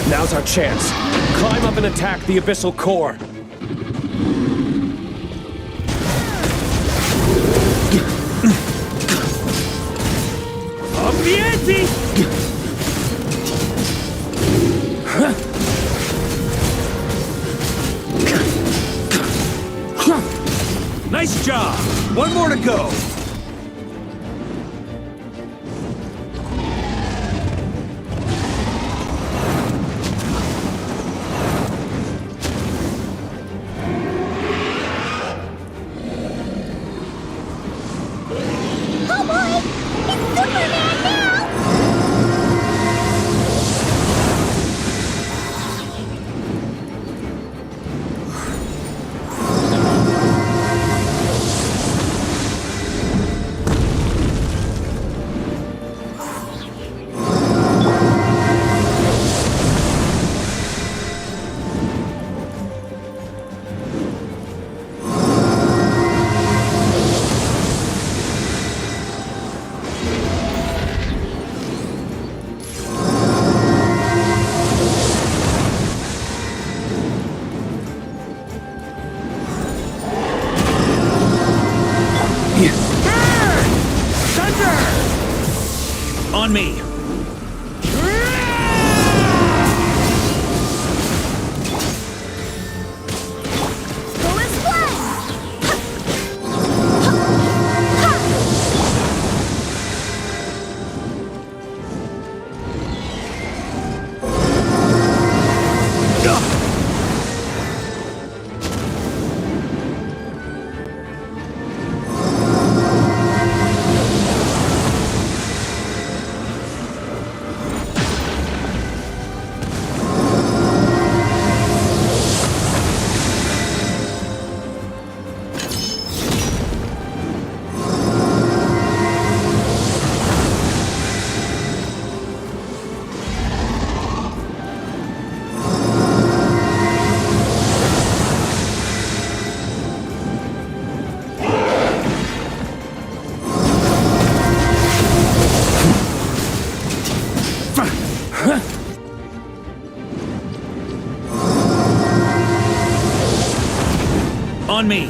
Now's our chance. Climb up and attack the abyssal core. Up the ante! Nice job! One more to go! Oh boy! It's Superman now! On me! On me!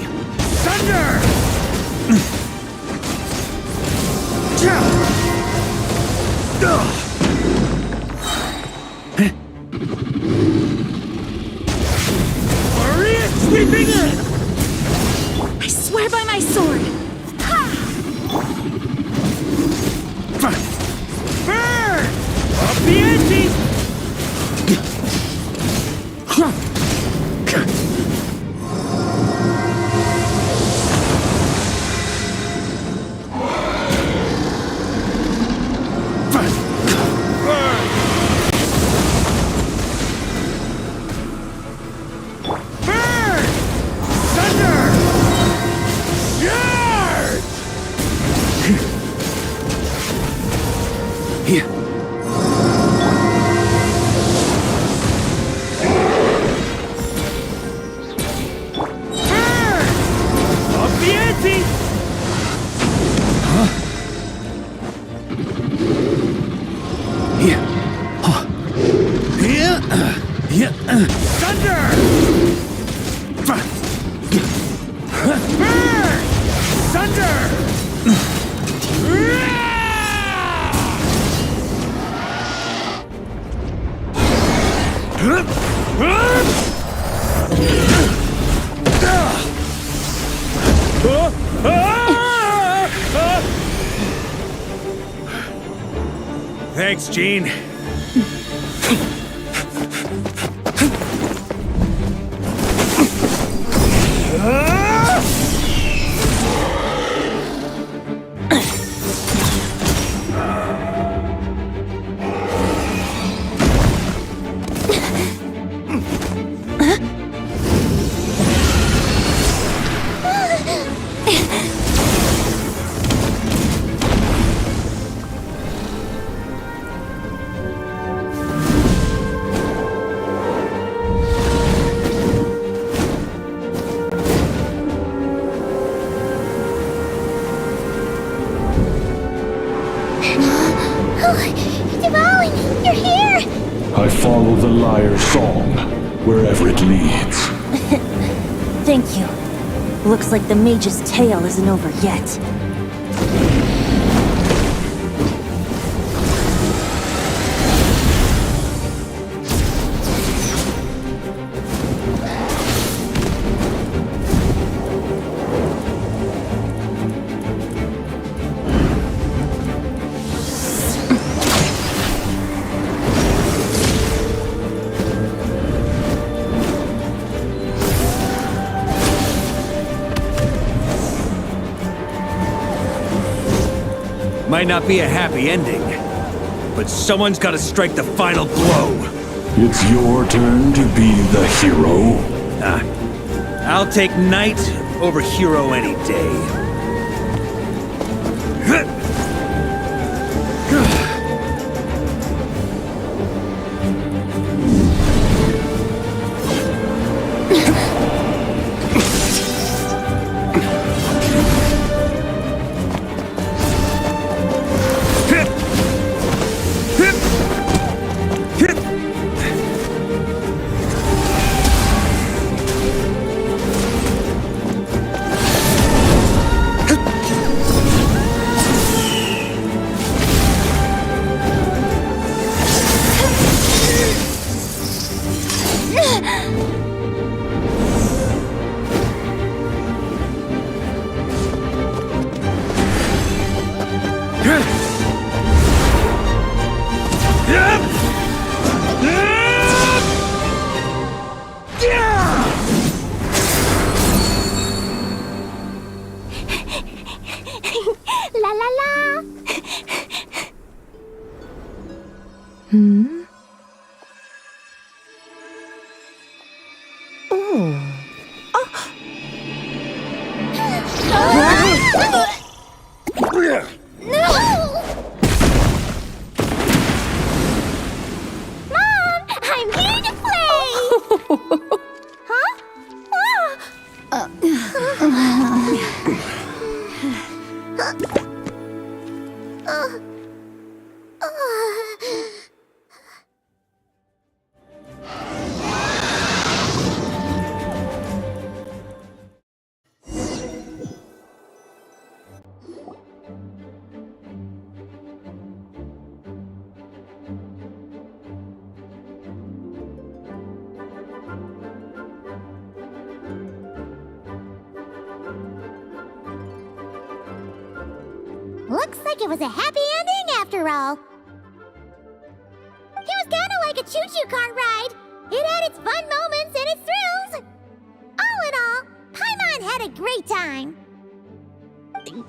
Thunder! Maria sweeping in! I swear by my sword! Burn! Up the ante! Thanks, Gene. follow the lyre's song, wherever it leads. Thank you. Looks like the mage's tale isn't over yet. Might not be a happy ending, but someone's got to strike the final blow. It's your turn to be the hero. I'll take knight over hero any day. La la la! Mom, I'm here to play! Looks like it was a happy ending after all. It was kinda like a choo-choo car ride. It had its fun moments and its thrills. All in all, Paimon had a great time.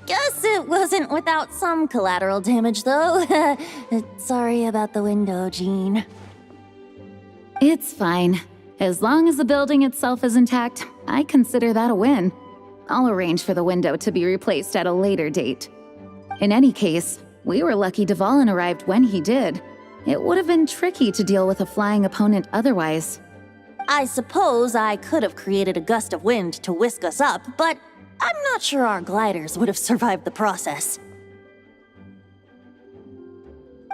Guess it wasn't without some collateral damage, though. Sorry about the window, Jean. It's fine. As long as the building itself is intact, I consider that a win. I'll arrange for the window to be replaced at a later date. In any case, we were lucky Dvalin arrived when he did. It would have been tricky to deal with a flying opponent otherwise. I suppose I could have created a gust of wind to whisk us up, but I'm not sure our gliders would have survived the process.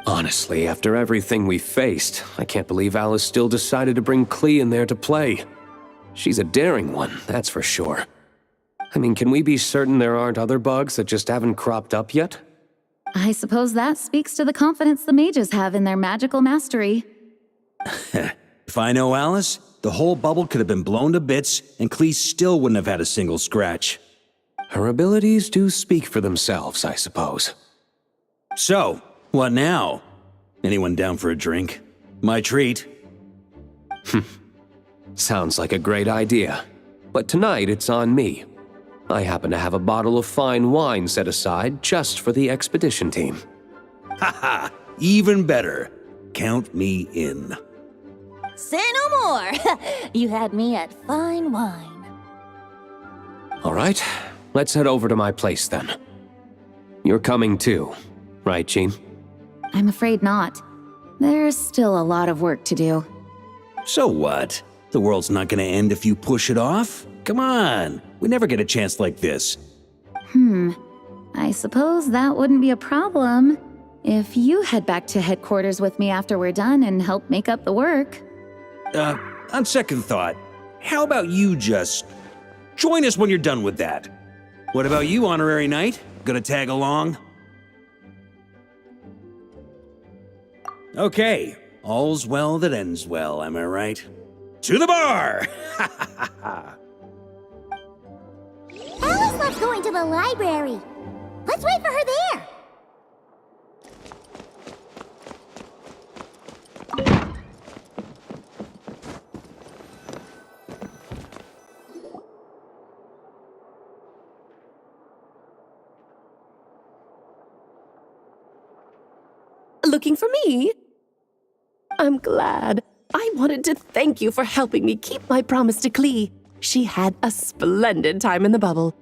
Honestly, after everything we faced, I can't believe Alice still decided to bring Klee in there to play. She's a daring one, that's for sure. I mean, can we be certain there aren't other bugs that just haven't cropped up yet? I suppose that speaks to the confidence the mages have in their magical mastery. If I know Alice, the whole bubble could have been blown to bits, and Klee still wouldn't have had a single scratch. Her abilities do speak for themselves, I suppose. So, what now? Anyone down for a drink? My treat. Sounds like a great idea. But tonight it's on me. I happen to have a bottle of fine wine set aside just for the expedition team. Haha, even better. Count me in. Say no more! You had me at fine wine. All right, let's head over to my place then. You're coming too, right, Jean? I'm afraid not. There's still a lot of work to do. So what? The world's not gonna end if you push it off? Come on, we never get a chance like this. I suppose that wouldn't be a problem If you head back to headquarters with me after we're done and help make up the work. On second thought, how about you just join us when you're done with that? What about you, Honorary Knight? Gonna tag along? Okay, all's well that ends well, am I right? To the bar! Alice loves going to the library. Let's wait for her there. Looking for me? I'm glad. I wanted to thank you for helping me keep my promise to Klee. She had a splendid time in the bubble.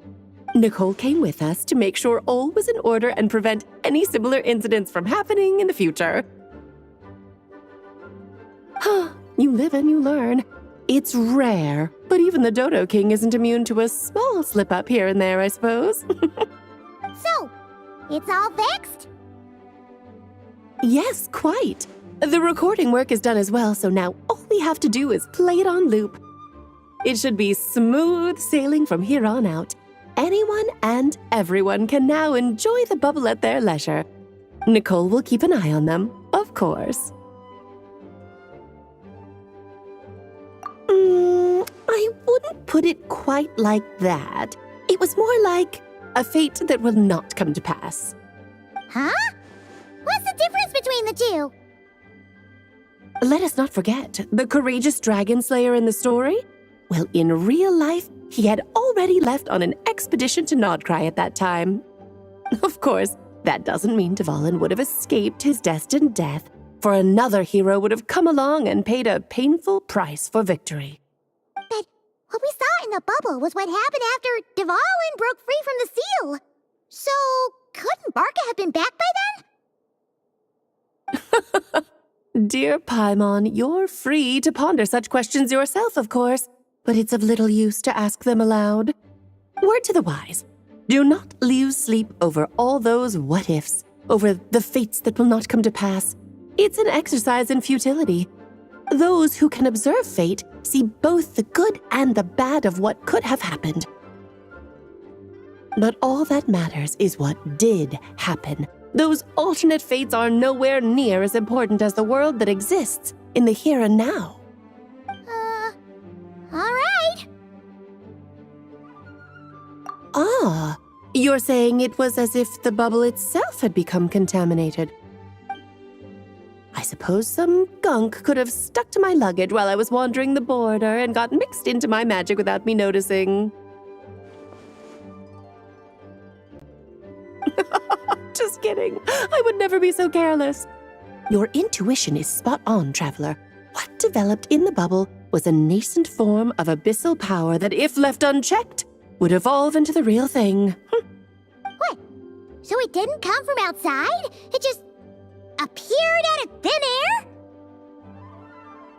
Nicole came with us to make sure all was in order and prevent any similar incidents from happening in the future. You live and you learn. It's rare, but even the Dodo King isn't immune to a small slip-up here and there, I suppose. So, it's all fixed? Yes, quite. The recording work is done as well, so now all we have to do is play it on loop. It should be smooth sailing from here on out. Anyone and everyone can now enjoy the bubble at their leisure. Nicole will keep an eye on them, of course. I wouldn't put it quite like that. It was more like a fate that will not come to pass. Huh? What's the difference between the two? Let us not forget the courageous dragon slayer in the story. Well, in real life, he had already left on an expedition to Nodcry at that time. Of course, that doesn't mean Dvalin would have escaped his destined death, for another hero would have come along and paid a painful price for victory. But what we saw in the bubble was what happened after Dvalin broke free from the seal. So, couldn't Barca have been back by then? Dear Paimon, you're free to ponder such questions yourself, of course, but it's of little use to ask them aloud. Word to the wise, do not lose sleep over all those what-ifs, over the fates that will not come to pass. It's an exercise in futility. Those who can observe fate see both the good and the bad of what could have happened. But all that matters is what did happen. Those alternate fates are nowhere near as important as the world that exists in the here and now. All right. Ah, you're saying it was as if the bubble itself had become contaminated. I suppose some gunk could have stuck to my luggage while I was wandering the border and got mixed into my magic without me noticing. Just kidding. I would never be so careless. Your intuition is spot on, Traveler. What developed in the bubble was a nascent form of abyssal power that, if left unchecked, would evolve into the real thing. What? So it didn't come from outside? It just appeared out of thin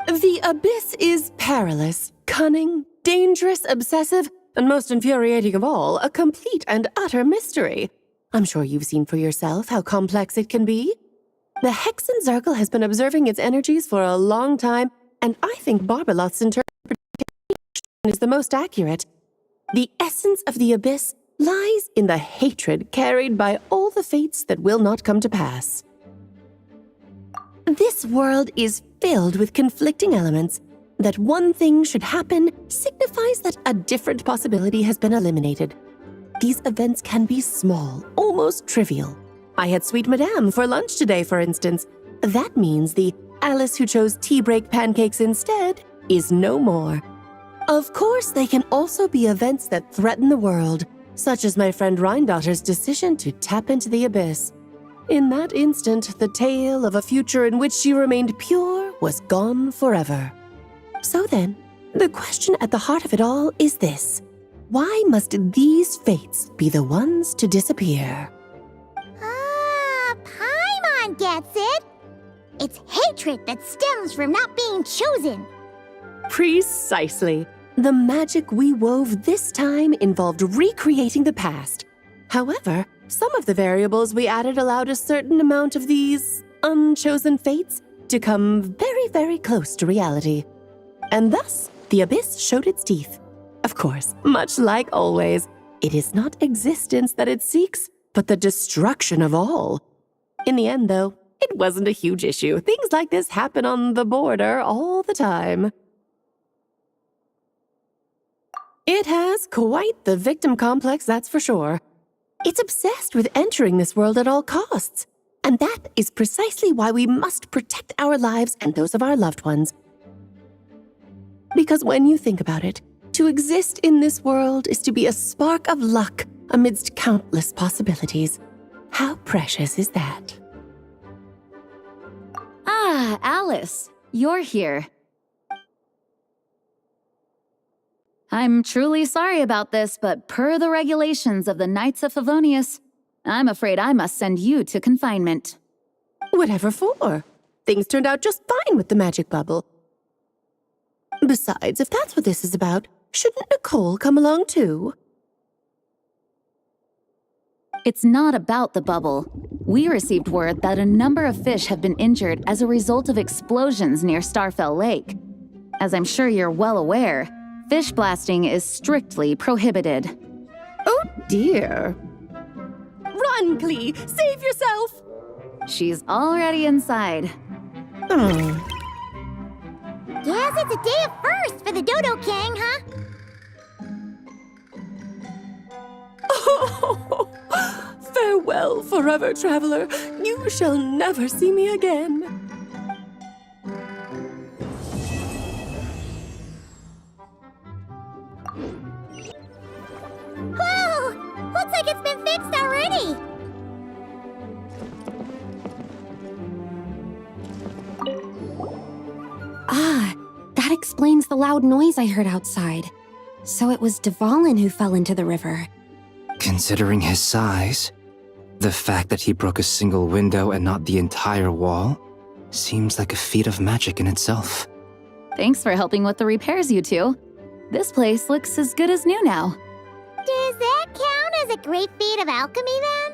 air? The abyss is perilous, cunning, dangerous, obsessive, and most infuriating of all, a complete and utter mystery. I'm sure you've seen for yourself how complex it can be. The Hexen Circle has been observing its energies for a long time, and I think Barbalot's interpretation is the most accurate. The essence of the abyss lies in the hatred carried by all the fates that will not come to pass. This world is filled with conflicting elements. That one thing should happen signifies that a different possibility has been eliminated. These events can be small, almost trivial. I had Sweet Madame for lunch today, for instance. That means the Alice who chose tea break pancakes instead is no more. Of course, they can also be events that threaten the world, such as my friend Rhindotter's decision to tap into the abyss. In that instant, the tale of a future in which she remained pure was gone forever. So then, the question at the heart of it all is this. Why must these fates be the ones to disappear? Paimon gets it. It's hatred that stems from not being chosen. Precisely. The magic we wove this time involved recreating the past. However, Some of the variables we added allowed a certain amount of these unchosen fates to come very, very close to reality. And thus, the abyss showed its teeth. Of course, much like always, it is not existence that it seeks, but the destruction of all. In the end, though, it wasn't a huge issue. Things like this happen on the border all the time. It has quite the victim complex, that's for sure. It's obsessed with entering this world at all costs. And that is precisely why we must protect our lives and those of our loved ones. Because when you think about it, to exist in this world is to be a spark of luck amidst countless possibilities. How precious is that? Ah, Alice, you're here. I'm truly sorry about this, but per the regulations of the Knights of Favonius, I'm afraid I must send you to confinement. Whatever for? Things turned out just fine with the magic bubble. Besides, if that's what this is about, shouldn't Nicole come along too? It's not about the bubble. We received word that a number of fish have been injured as a result of explosions near Starfell Lake. As I'm sure you're well aware, fish blasting is strictly prohibited. Oh dear. Run, Clee! Save yourself! She's already inside. Guess it's a day of first for the Dodo King, huh? Oh, farewell, forever traveler. You shall never see me again. Whoa! Looks like it's been fixed already! Ah, that explains the loud noise I heard outside. So it was Dvalin who fell into the river. Considering his size, the fact that he broke a single window and not the entire wall seems like a feat of magic in itself. Thanks for helping with the repairs, you two. This place looks as good as new now. Does that count as a great feat of alchemy, then?